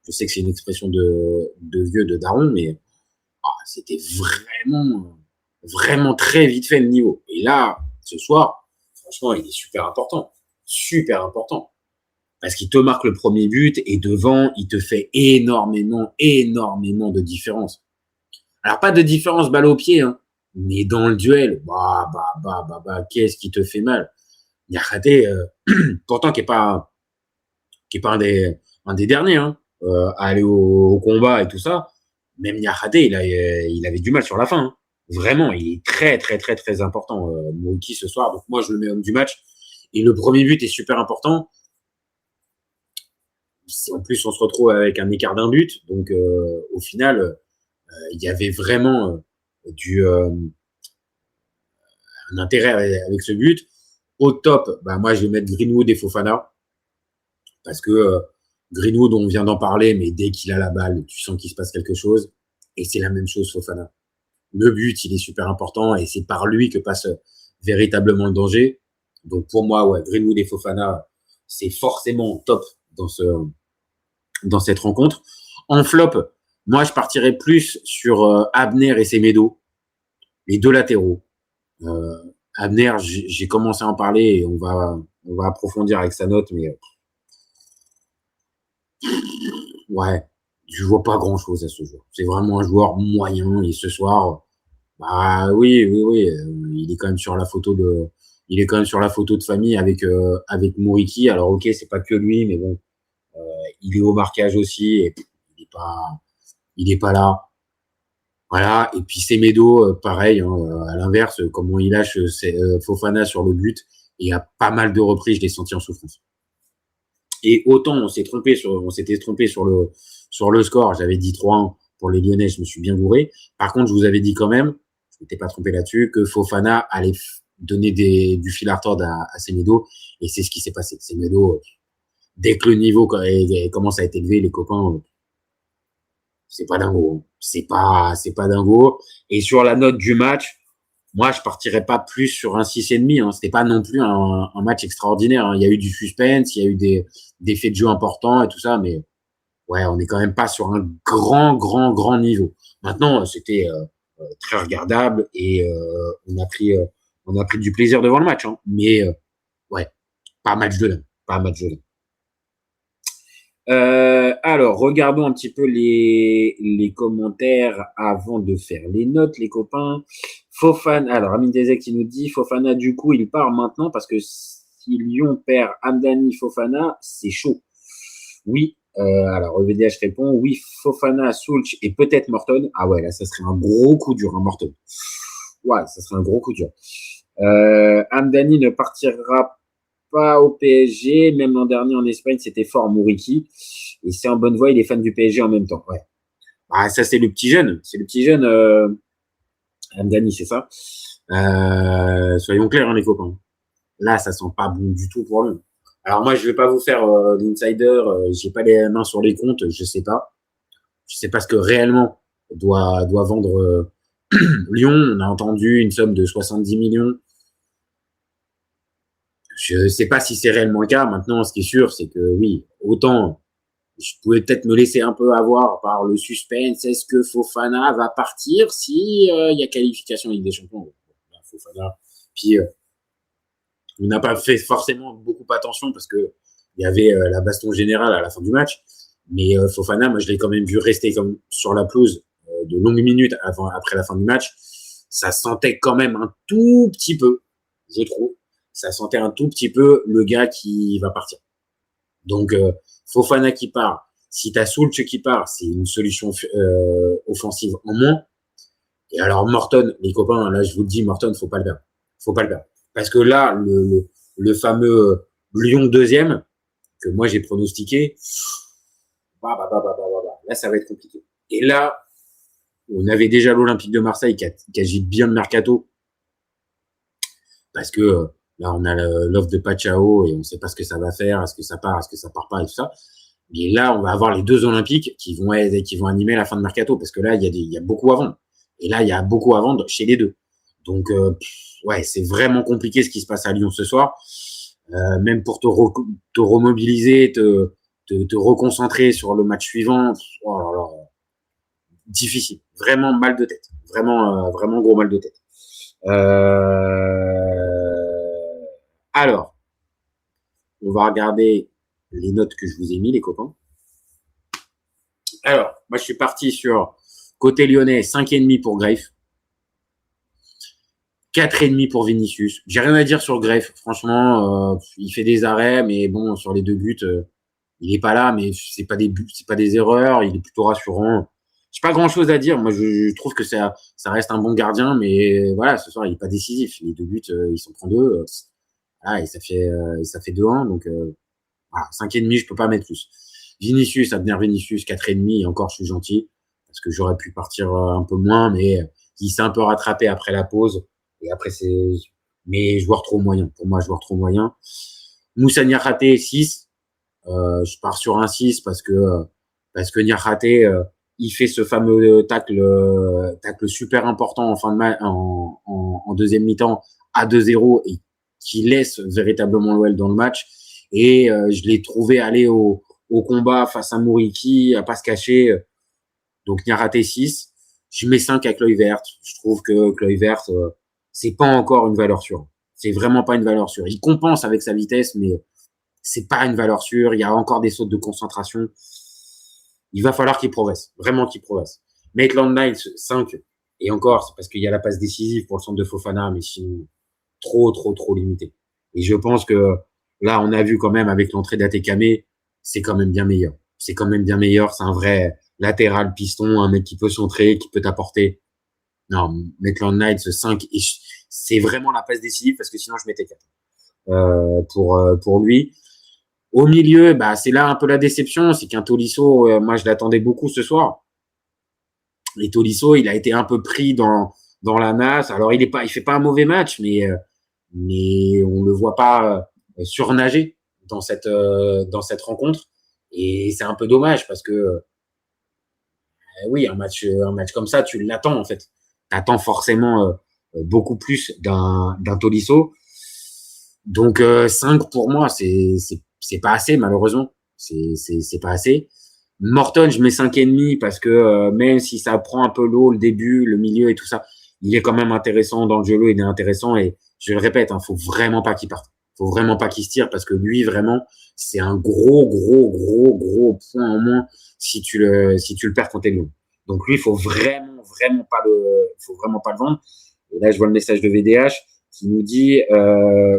Je sais que c'est une expression de vieux, de daron, mais c'était vraiment très vite fait le niveau. Et là, ce soir, franchement, il est super important. Super important. Parce qu'il te marque le premier but et devant, il te fait énormément de différence. Alors, pas de différence balle au pied, hein, mais dans le duel, qu'est-ce qui te fait mal? Il a raté, pourtant, qui est pas un des derniers, hein, à aller au combat et tout ça. Même Niakhaté, il avait du mal sur la fin, hein. Vraiment, il est très important, Mouriki, ce soir. Donc, moi, je le mets homme du match. Et le premier but est super important. En plus, on se retrouve avec un écart d'un but. Donc, au final, il y avait vraiment un intérêt avec ce but. Au top, moi, je vais mettre Greenwood et Fofana. Parce que Greenwood, on vient d'en parler, mais dès qu'il a la balle, tu sens qu'il se passe quelque chose. Et c'est la même chose, Fofana. Le but, il est super important et c'est par lui que passe véritablement le danger. Donc, pour moi, ouais, Greenwood et Fofana, c'est forcément top dans cette rencontre. En flop, moi, je partirais plus sur Abner et Semedo, les deux latéraux. Abner, j'ai commencé à en parler et on va approfondir avec sa note, mais ouais, je vois pas grand-chose à ce joueur. C'est vraiment un joueur moyen et ce soir, oui, il est quand même sur la photo de famille avec Mouriki. Alors ok, c'est pas que lui, mais bon, il est au marquage aussi et il est pas là. Voilà. Et puis Semedo, pareil, hein, à l'inverse, comment il lâche Fofana sur le but et à pas mal de reprises, je l'ai senti en souffrance. Et autant on s'était trompé sur le score, j'avais dit 3-1 pour les Lyonnais, je me suis bien gouré. Par contre, je vous avais dit quand même, je m'étais pas trompé là-dessus, que Fofana allait donner du fil à retordre à Semedo, et c'est ce qui s'est passé. Semedo, dès que le niveau commence à être élevé, les copains, c'est pas dingo. C'est pas dingo. Et sur la note du match, moi, je partirais pas plus sur un 6,5, hein. C'était pas non plus un match extraordinaire, hein. Il y a eu du suspense, il y a eu des faits de jeu importants et tout ça, mais ouais, on est quand même pas sur un grand niveau. Maintenant, c'était très regardable et on a pris du plaisir devant le match, hein. Mais ouais, pas match de l'âme. Alors, regardons un petit peu les commentaires avant de faire les notes, les copains. Fofana, alors Amin Dezek qui nous dit Fofana, du coup, il part maintenant parce que si Lyon perd Hamdani Fofana, c'est chaud. Oui, alors EVDH répond oui, Fofana, Soulch et peut-être Morton. Ah ouais, là, ça serait un gros coup dur, hein, Morton. Ouais, ça serait un gros coup dur. Hamdani ne partira pas au PSG, même l'an dernier en Espagne, c'était fort Mouriki. Et c'est en bonne voie, il est fan du PSG en même temps. Ouais. Ça, c'est le petit jeune. C'est le petit jeune Hamdani, c'est ça. Soyons clairs, hein, les copains. Là, ça sent pas bon du tout pour lui. Alors moi, je vais pas vous faire l'insider. J'ai pas les mains sur les comptes. Je sais pas. Je sais pas ce que réellement doit vendre Lyon. On a entendu une somme de 70 millions. Je sais pas si c'est réellement le cas. Maintenant, ce qui est sûr, c'est que oui, autant je pouvais peut-être me laisser un peu avoir par le suspense. Est-ce que Fofana va partir si il y a qualification Ligue des Champions? Fofana. Puis on n'a pas fait forcément beaucoup attention parce que il y avait la baston générale à la fin du match. Mais Fofana, moi, je l'ai quand même vu rester comme sur la pelouse de longues minutes après la fin du match. Ça sentait quand même un tout petit peu, je trouve. Ça sentait un tout petit peu le gars qui va partir. Donc, Fofana qui part. Si t'as Soultch qui part, c'est une solution offensive en moins. Et alors, Morton, les copains, là, je vous le dis, Morton, faut pas le perdre. Faut pas le perdre. Parce que là, le fameux Lyon 2e, que moi j'ai pronostiqué, là, ça va être compliqué. Et là, on avait déjà l'Olympique de Marseille qui agite bien le mercato. Parce que là, on a l'offre de Pachao et on ne sait pas ce que ça va faire, est-ce que ça part, est-ce que ça part pas et tout ça. Mais là, on va avoir les deux Olympiques qui vont animer la fin de mercato parce que là, il y a beaucoup à vendre. Et là, il y a beaucoup à vendre chez les deux. Donc, ouais, c'est vraiment compliqué ce qui se passe à Lyon ce soir. Même pour te remobiliser, te reconcentrer sur le match suivant. Oh là là, difficile. Vraiment mal de tête. Vraiment gros mal de tête. Alors, on va regarder les notes que je vous ai mis, les copains. Alors, moi, je suis parti sur côté lyonnais, 5,5 pour Greif. 4,5 pour Vinicius. J'ai rien à dire sur Greif. Franchement, il fait des arrêts, mais bon, sur les 2 buts, il est pas là, mais c'est pas des buts, c'est pas des erreurs. Il est plutôt rassurant. J'ai pas grand chose à dire. Moi, je trouve que ça reste un bon gardien, mais voilà, ce soir, il est pas décisif. Les 2 buts, il s'en prend 2. Voilà, et ça fait 2-1. Donc, voilà, 5,5, je peux pas mettre plus. Vinicius, Abner Vinicius, 4,5. Et encore, je suis gentil parce que j'aurais pu partir un peu moins, mais il s'est un peu rattrapé après la pause. Et après, mais joueur trop moyen. Pour moi, joueur trop moyen. Moussa Niakhaté, 6. Je pars sur un 6 parce que Niakhaté, il fait ce fameux tacle super important en fin de match, en deuxième mi-temps à 2-0 et qui laisse véritablement l'OL dans le match. Et je l'ai trouvé aller au combat face à Mouriki, à pas se cacher. Donc Niakhaté 6. Je mets 5 avec Kluivert. Je trouve que Kluivert, c'est pas encore une valeur sûre. C'est vraiment pas une valeur sûre. Il compense avec sa vitesse, mais c'est pas une valeur sûre. Il y a encore des sautes de concentration. Il va falloir qu'il progresse. Vraiment qu'il progresse. Maitland-Niles, 5. Et encore, c'est parce qu'il y a la passe décisive pour le centre de Fofana, mais sinon, trop limité. Et je pense que là, on a vu quand même avec l'entrée d'Atekame, c'est quand même bien meilleur. C'est un vrai latéral piston, un mec qui peut centrer, qui peut t'apporter. Non, Maitland-Niles, 5. Et c'est vraiment la passe décisive parce que sinon, je mettais 4. Pour lui. Au milieu, c'est là un peu la déception, c'est qu'un Tolisso, moi je l'attendais beaucoup ce soir. Et Tolisso, il a été un peu pris dans la nasse. Alors il fait pas un mauvais match, mais on le voit pas surnager dans cette rencontre. Et c'est un peu dommage parce que oui, un match comme ça, tu l'attends en fait. T'attends forcément beaucoup plus d'un Tolisso. Donc 5 pour moi, c'est pas assez, malheureusement. C'est pas assez. Morton, je mets 5,5 parce que même si ça prend un peu l'eau, le début, le milieu et tout ça, il est quand même intéressant dans le jeu, il est intéressant et je le répète, faut vraiment pas qu'il parte. Faut vraiment pas qu'il se tire parce que lui, vraiment, c'est un gros point en moins si tu le perds contre Lyon. Donc lui, faut vraiment pas le vendre. Et là, je vois le message de VDH qui nous dit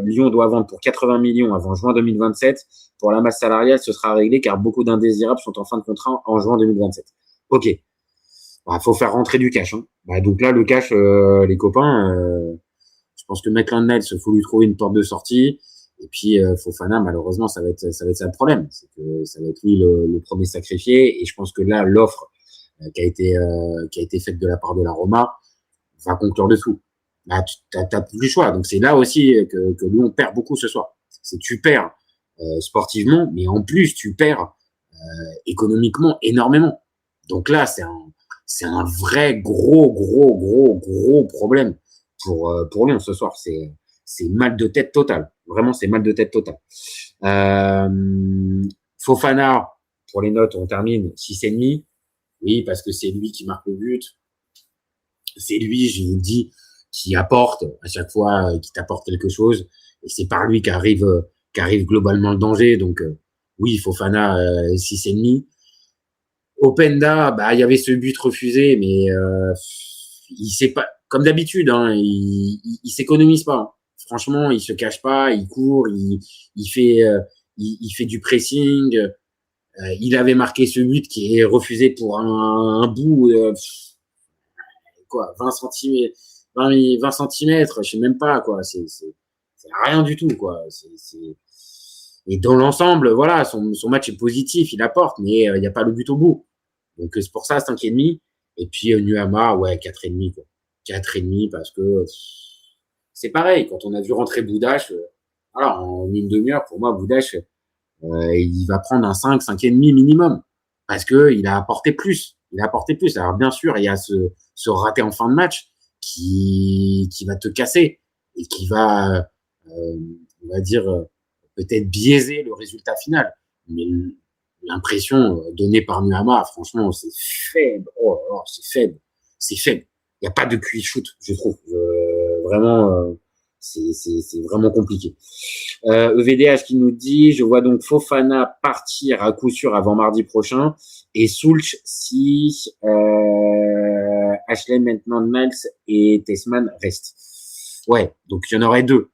Lyon doit vendre pour 80 millions avant juin 2027. Pour la masse salariale, ce sera réglé car beaucoup d'indésirables sont en fin de contrat en juin 2027. Ok. Faut faire rentrer du cash. Donc là, le cash, les copains, je pense que Maitland-Niles, il faut lui trouver une porte de sortie. Et puis Fofana, malheureusement, ça va être ça le problème. C'est que ça va être lui le premier sacrifié. Et je pense que là, l'offre qui a été faite de la part de la Roma va conclure dessous. bah, t'as plus le choix. Donc, c'est là aussi que Lyon perd beaucoup ce soir. C'est tu perds sportivement, mais en plus, tu perds économiquement énormément. Donc là, c'est un vrai gros problème pour Lyon ce soir. C'est mal de tête total. Vraiment, c'est mal de tête total. Fofana, pour les notes, on termine 6,5. Oui, parce que c'est lui qui marque le but. C'est lui, je vous dis, qui apporte à chaque fois, qui t'apporte quelque chose. Et c'est par lui qu'arrive globalement le danger. Donc, oui, Fofana, 6,5. Openda, bah, il y avait ce but refusé, mais il sait pas, comme d'habitude, hein, il s'économise pas. Hein. Franchement, il se cache pas, il court, il fait du pressing. Il avait marqué ce but qui est refusé pour un bout, quoi, 20 centimètres, 20 centimètres, je sais même pas, quoi. C'est rien du tout, quoi. Et dans l'ensemble, voilà, son match est positif, il apporte, mais il n'y a pas le but au bout. Donc c'est pour ça 5,5. Et puis Nuama, ouais, 4,5, quoi. 4,5 parce que c'est pareil. Quand on a vu rentrer Boudache, voilà, en une demi-heure, pour moi, Boudache, il va prendre un 5,5 minimum parce que il a apporté plus. Il a apporté plus. Alors bien sûr, il y a ce raté en fin de match qui va te casser et qui va, on va dire, peut-être biaiser le résultat final. Mais l'impression donnée par Nuama, franchement, c'est faible. Oh, c'est faible. C'est faible. Il n'y a pas de QI shoot, je trouve. Vraiment, c'est vraiment compliqué. EVDH qui nous dit, je vois donc Fofana partir à coup sûr avant mardi prochain et Soulch si Ashley maintenant Miles et Tessman restent. Ouais, donc il y en aurait deux.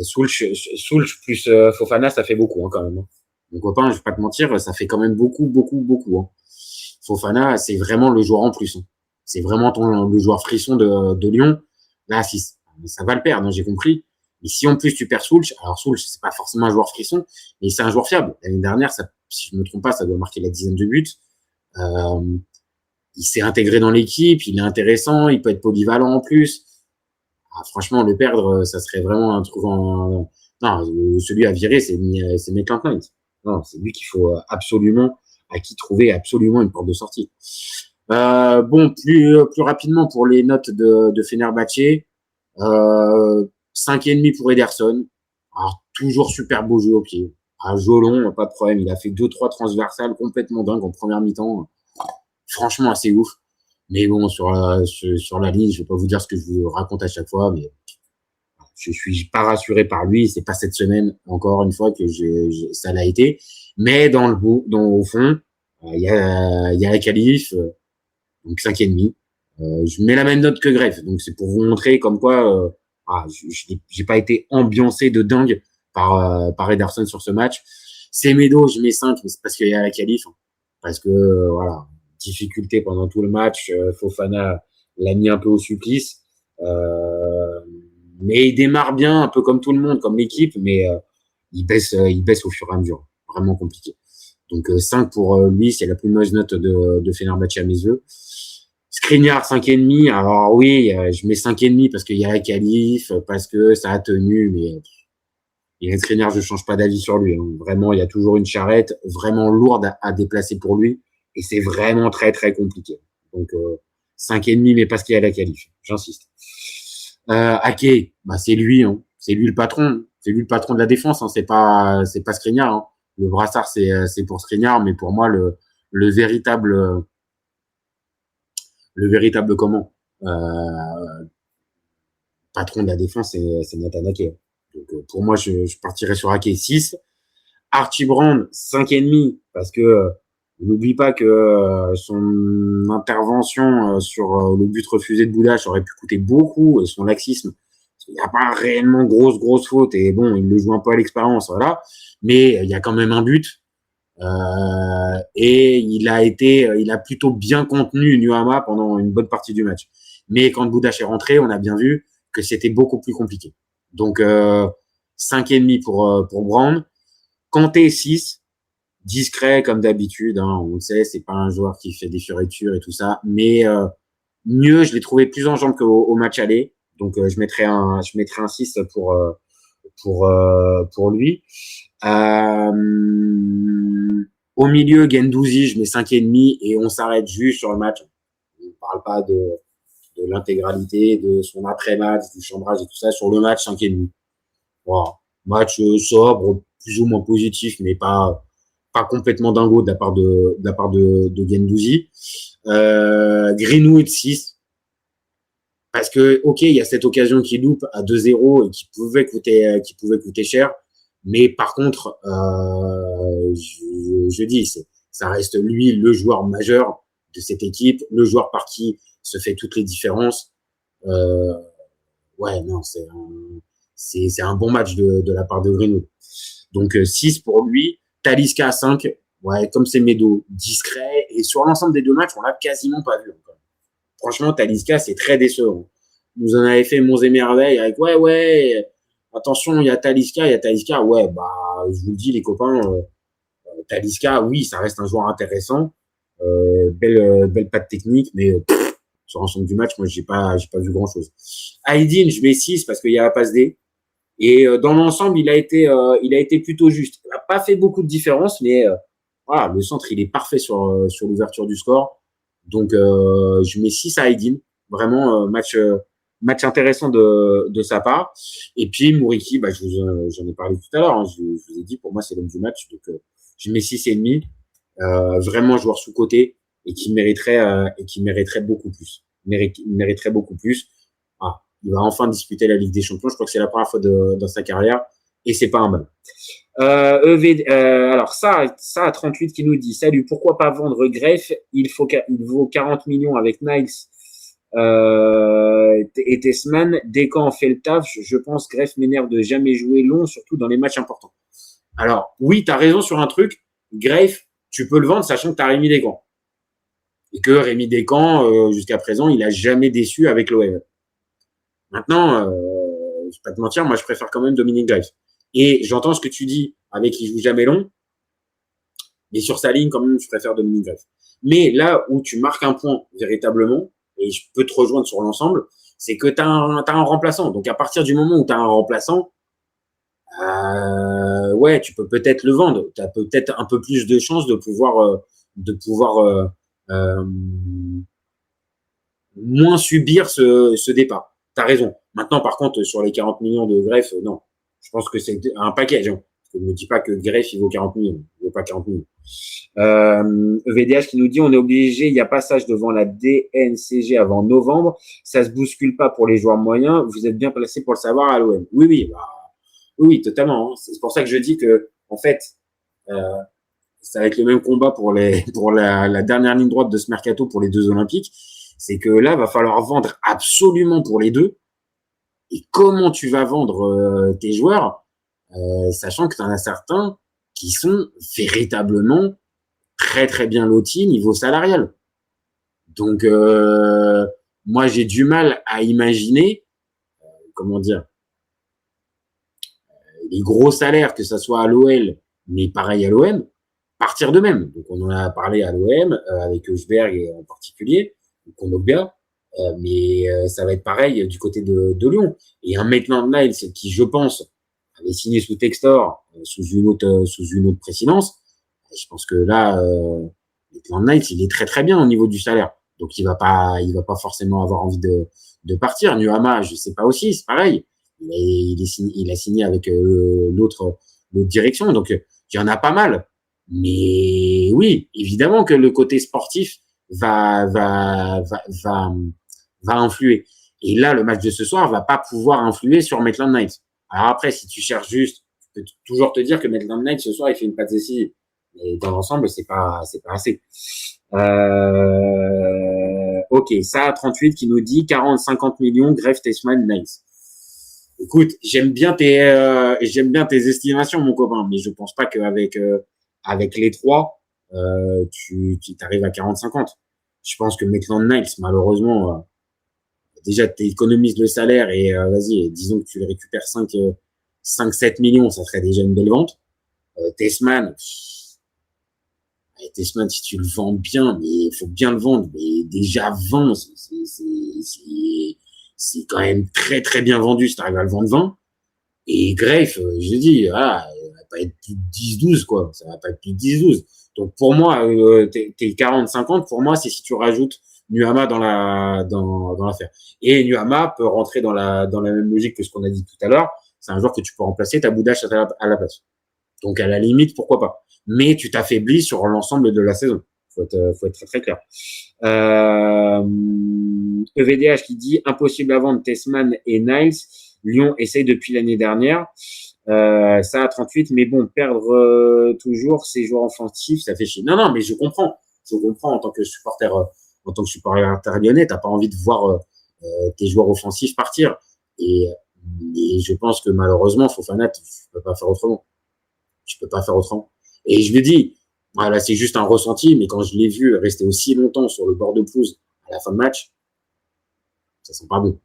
Soulch plus Fofana, ça fait beaucoup hein, quand même. Mon copain, je vais pas te mentir, ça fait quand même beaucoup. Hein. Fofana, c'est vraiment le joueur en plus. Hein. C'est vraiment le joueur frisson de Lyon. Là, si ça va le perdre, hein, j'ai compris. Mais si en plus tu perds Soulch, alors Soulch, c'est pas forcément un joueur frisson, mais c'est un joueur fiable. L'année dernière, ça, si je ne me trompe pas, ça doit marquer la 10aine de buts. Il s'est intégré dans l'équipe, il est intéressant, il peut être polyvalent en plus. Ah, franchement, le perdre, ça serait vraiment un truc en... Non, celui à virer, c'est Maitland Knight. Non, c'est lui qu'il faut absolument, à qui trouver absolument une porte de sortie. Bon, plus rapidement pour les notes de Fenerbahçe, 5,5 pour Ederson. Alors, toujours super beau jeu au pied. Jolon, pas de problème. Il a fait 2-3 transversales complètement dingues en première mi-temps. Franchement, assez ouf. Mais bon, sur la ligne, je vais pas vous dire ce que je vous raconte à chaque fois, mais je suis pas rassuré par lui. C'est pas cette semaine, encore une fois, que ça l'a été. Mais au fond, il y a la qualif, donc 5,5. Je mets la même note que Greff. Donc c'est pour vous montrer comme quoi, j'ai pas été ambiancé de dingue par Ederson sur ce match. Semedo, je mets 5, mais c'est parce qu'il y a la qualif. Hein. Parce que, voilà, difficulté pendant tout le match. Fofana l'a mis un peu au supplice. Mais il démarre bien, un peu comme tout le monde, comme l'équipe, mais il baisse au fur et à mesure. Vraiment compliqué. Donc 5 pour lui, c'est la plus mauvaise note de Fenerbahçe à mes yeux. Skriniar 5,5. Alors oui, je mets 5,5 parce qu'il y a la qualif, parce que ça a tenu, mais Skriniar, je change pas d'avis sur lui. Hein. Vraiment, il y a toujours une charrette vraiment lourde à déplacer pour lui, et c'est vraiment très très compliqué. Donc 5,5, mais parce qu'il y a la qualif. J'insiste. Ake, bah c'est lui, hein. C'est lui le patron. C'est lui le patron de la défense. Hein. C'est pas Skriniar. Hein. Le brassard c'est pour Skriniar, mais pour moi le véritable comment patron de la défense, c'est Nathan Ake. Donc pour moi, je partirais sur Ake 6. Archie Brand 5,5 parce que n'oublie pas que son intervention sur le but refusé de Boudache aurait pu coûter beaucoup, et son laxisme, il n'y a pas réellement grosse faute, et bon, il le joue un peu à l'expérience, voilà, mais il y a quand même un but. Et il a plutôt bien contenu Nuama pendant une bonne partie du match. Mais quand Boudache est rentré, on a bien vu que c'était beaucoup plus compliqué. Donc 5,5 pour Brown. Kanté 6, discret comme d'habitude. Hein, on le sait, c'est pas un joueur qui fait des fioritures et tout ça, mais mieux. Je l'ai trouvé plus en jambes qu'au match aller. Donc, je mettrai un 6 pour lui. Au milieu, Guendouzi, je mets 5,5 et on s'arrête juste sur le match. On ne parle pas de l'intégralité, de son après-match, du chambrage et tout ça. Sur le match, 5,5. Voilà. Match sobre, plus ou moins positif, mais pas complètement dingo de la part de Guendouzi. Greenwood 6. Parce que, ok, il y a cette occasion qui loupe à 2-0 et qui pouvait coûter cher. Mais par contre, je dis, ça reste lui le joueur majeur de cette équipe, le joueur par qui se fait toutes les différences. Ouais, non, c'est un bon match de la part de Greenwood. Donc 6 pour lui, Talisca 5. Ouais, comme c'est Medo, discret. Et sur l'ensemble des deux matchs, on l'a quasiment pas vu encore. Franchement, Talisca, c'est très décevant. Nous en avait fait monts et merveilles avec ouais, attention, il y a Talisca. Ouais, bah, je vous le dis, les copains, Talisca, oui, ça reste un joueur intéressant. Belle patte technique, mais sur l'ensemble du match, moi, j'ai pas vu grand chose. Aydin, je mets 6 parce qu'il y a la passe D. Et dans l'ensemble, il a été plutôt juste. Il n'a pas fait beaucoup de différence, mais voilà, le centre, il est parfait sur l'ouverture du score. Donc, je mets 6 à Aydin. Vraiment, match intéressant de sa part. Et puis, Mouriki, bah, j'en ai parlé tout à l'heure. Hein, je vous ai dit, pour moi, c'est l'homme du match. Donc, je mets 6,5. Vraiment joueur sous-côté et qui mériterait beaucoup plus. Mériterait beaucoup plus. Ah, il va enfin disputer la Ligue des Champions. Je crois que c'est la première fois dans sa carrière et c'est pas un mal. Alors ça à 38 qui nous dit salut, pourquoi pas vendre Greff, il vaut 40 millions avec Niles et Tessman. Dès quand on fait le taf, je pense Greff m'énerve de jamais jouer long, surtout dans les matchs importants. Alors oui, t'as raison sur un truc. Greff, tu peux le vendre sachant que t'as Rémi Descamps et que Rémi Descamps jusqu'à présent il a jamais déçu avec l'OM. Maintenant, je vais pas te mentir, moi je préfère quand même Dominique Greff. Et j'entends ce que tu dis avec il joue jamais long, mais sur sa ligne quand même je préfère Dominique Greff. Mais là où tu marques un point véritablement, et je peux te rejoindre sur l'ensemble, c'est que t'as un remplaçant. Donc à partir du moment où t'as un remplaçant, ouais, tu peux peut-être le vendre. T'as peut-être un peu plus de chances de pouvoir moins subir ce départ. T'as raison. Maintenant, par contre, sur les 40 millions de Greff, non. Je pense que c'est un package. Hein. Je ne me dis pas que Greff, il vaut 40 millions. Il vaut pas 40 millions. VDH qui nous dit, on est obligé, il y a passage devant la DNCG avant novembre. Ça se bouscule pas pour les joueurs moyens. Vous êtes bien placé pour le savoir à l'OM. Oui, totalement. Hein. C'est pour ça que je dis que, en fait, ça va être le même combat pour la dernière ligne droite de ce mercato pour les deux Olympiques. C'est que là, va falloir vendre absolument pour les deux. Et comment tu vas vendre tes joueurs, sachant que tu en as certains qui sont véritablement très très bien lotis niveau salarial. Donc, moi, j'ai du mal à imaginer, comment dire, les gros salaires, que ça soit à l'OL, mais pareil à l'OM, partir d'eux-mêmes. Donc, on en a parlé à l'OM, avec Eusberg en particulier, Kondogbia, mais ça va être pareil du côté de Lyon. Et un Maitland-Niles qui, je pense, avait signé sous Textor, sous une autre présidence, je pense que là, Maitland-Niles, il est très très bien au niveau du salaire. Donc il va pas forcément avoir envie de partir. Nuama, je sais pas aussi, c'est pareil. Il a signé avec l'autre direction. Donc il y en a pas mal. Mais oui, évidemment que le côté sportif va influer. Et là, le match de ce soir va pas pouvoir influer sur Maitland-Niles. Alors après, si tu cherches juste, tu peux toujours te dire que Maitland-Niles ce soir il fait une passe décisive. Mais dans l'ensemble, c'est pas assez. Ok, ça à 38 qui nous dit 40-50 millions, Greff, Tessman, Niles. Écoute, j'aime bien tes estimations, mon copain, mais je pense pas qu'avec avec les trois, tu t'arrives à 40-50. Je pense que Maitland-Niles, malheureusement, déjà t'économises le salaire et vas-y, disons que tu le récupères 5-7 millions, ça serait déjà une belle vente. Tessman, Tesman, si tu le vends bien, mais il faut bien le vendre. Mais déjà, vend, c'est quand même très, très bien vendu si tu arrives à le vendre 20. Et Grafe, je dis, voilà, il va pas être plus de 10-12, quoi. Ça va pas être plus de 10-12. Donc, pour moi, t'es 40-50, pour moi, c'est si tu rajoutes Nuama dans l'affaire. Et Nuama peut rentrer dans la même logique que ce qu'on a dit tout à l'heure. C'est un joueur que tu peux remplacer, ta Boudache à la place. Donc, à la limite, pourquoi pas. Mais tu t'affaiblis sur l'ensemble de la saison. Faut être très, très clair. EVDH qui dit impossible à vendre Tesman et Niles. Lyon essaye depuis l'année dernière. Ça à 38, mais bon, perdre toujours ces joueurs offensifs, ça fait chier. Non, mais je comprends en tant que supporter lyonnais, t'as pas envie de voir tes joueurs offensifs partir. Et je pense que malheureusement, Fofana, tu peux pas faire autrement. Et je le dis, voilà, c'est juste un ressenti, mais quand je l'ai vu rester aussi longtemps sur le bord de pelouse à la fin de match, ça sent pas bon.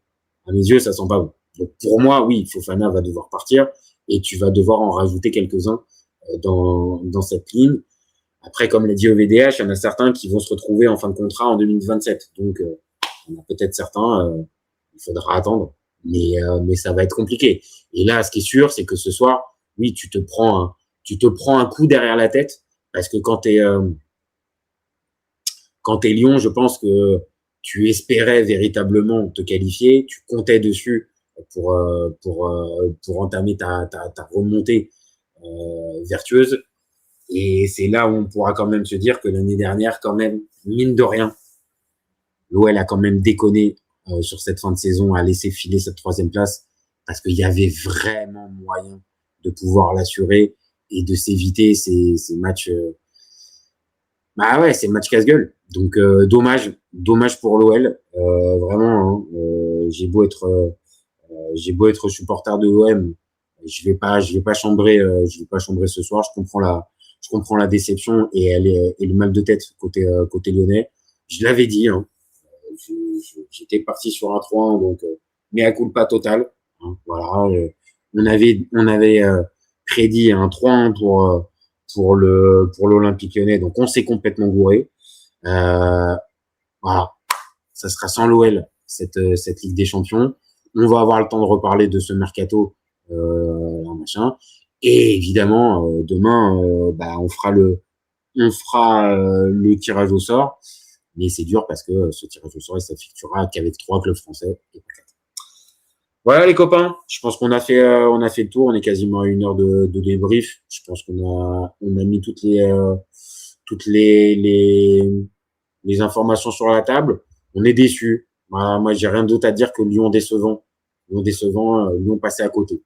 À mes yeux, ça sent pas bon. Donc pour moi, oui, Fofana va devoir partir et tu vas devoir en rajouter quelques-uns dans cette ligne. Après, comme l'a dit OVDH, il y en a certains qui vont se retrouver en fin de contrat en 2027. Donc, il y en a peut-être certains, il faudra attendre, mais ça va être compliqué. Et là, ce qui est sûr, c'est que ce soir, oui, tu te prends un coup derrière la tête parce que quand t'es Lyon, je pense que tu espérais véritablement te qualifier, tu comptais dessus pour entamer ta remontée vertueuse. Et c'est là où on pourra quand même se dire que l'année dernière, quand même, mine de rien, l'OL a quand même déconné sur cette fin de saison, a laissé filer cette 3e place parce qu'il y avait vraiment moyen de pouvoir l'assurer et de s'éviter ces matchs. Ces matchs casse-gueule. Donc dommage pour l'OL. Vraiment, j'ai beau être supporter de l'OM, je vais pas chambrer ce soir. Je comprends la déception et le mal de tête côté lyonnais. Je l'avais dit, hein. J'étais parti sur un 3-1, donc mea culpa total. Hein, voilà, on avait prédit un 3-1 pour l'Olympique Lyonnais, donc on s'est complètement gouré. Voilà, ça sera sans l'OL cette Ligue des Champions. On va avoir le temps de reparler de ce mercato, machin. Et évidemment, demain, on fera le tirage au sort. Mais c'est dur parce que ce tirage au sort, il s'effectuera qu'avec 3 clubs français et pas 4. Voilà les copains, je pense qu'on a fait le tour. On est quasiment à 1 heure de débrief. Je pense qu'on a mis toutes les informations sur la table. On est déçus. Voilà, moi, j'ai rien d'autre à dire que Lyon décevant. Lyon passé à côté.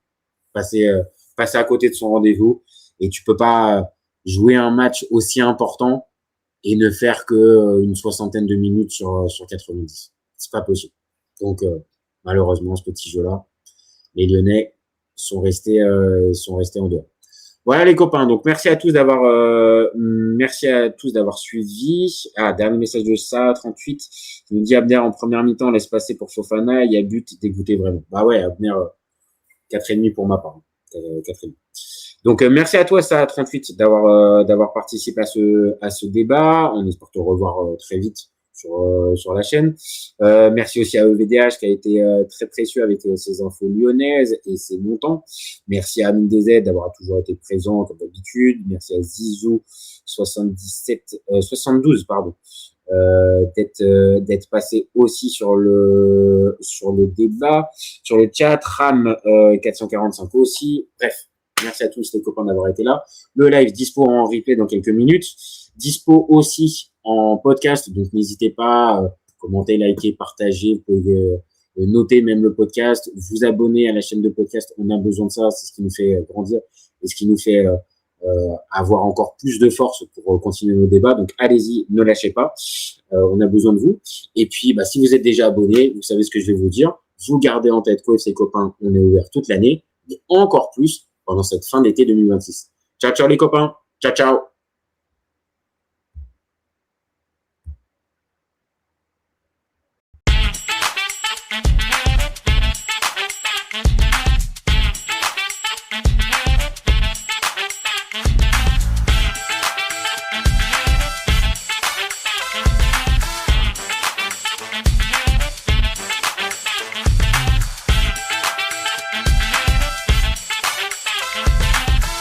Passé à côté de son rendez-vous. Et tu peux pas jouer un match aussi important et ne faire que une 60aine de minutes sur 90. C'est pas possible. Donc, malheureusement, ce petit jeu-là, les Lyonnais sont restés en dehors. Voilà les copains. Donc, merci à tous d'avoir suivi. Ah, dernier message de ça, 38. Il nous dit Abner en première mi-temps, laisse passer pour Fofana. Il y a but, dégoûté vraiment. Bah ouais, Abner, 4,5 pour ma part. 4,5. Donc, merci à toi, ça, 38, d'avoir participé à ce débat. On espère te revoir très vite sur la chaîne. Merci aussi à EVDH qui a été très précieux avec ses infos lyonnaises et ses montants. Merci à Amine DZ d'avoir toujours été présent comme d'habitude. Merci à Zizou 72 d'être passé aussi sur le débat, sur le chat. Ram 445 aussi. Bref. Merci à tous les copains d'avoir été là. Le live dispo en replay dans quelques minutes. Dispo aussi en podcast. Donc, n'hésitez pas, commenter, liker, partager. Vous pouvez noter même le podcast. Vous abonner à la chaîne de podcast. On a besoin de ça. C'est ce qui nous fait grandir et ce qui nous fait avoir encore plus de force pour continuer nos débats. Donc, allez-y, ne lâchez pas. On a besoin de vous. Et puis, si vous êtes déjà abonné, vous savez ce que je vais vous dire. Vous gardez en tête qu'OFC Copains, on est ouvert toute l'année, mais encore plus pendant cette fin d'été 2026. Ciao, ciao les copains. Ciao, ciao.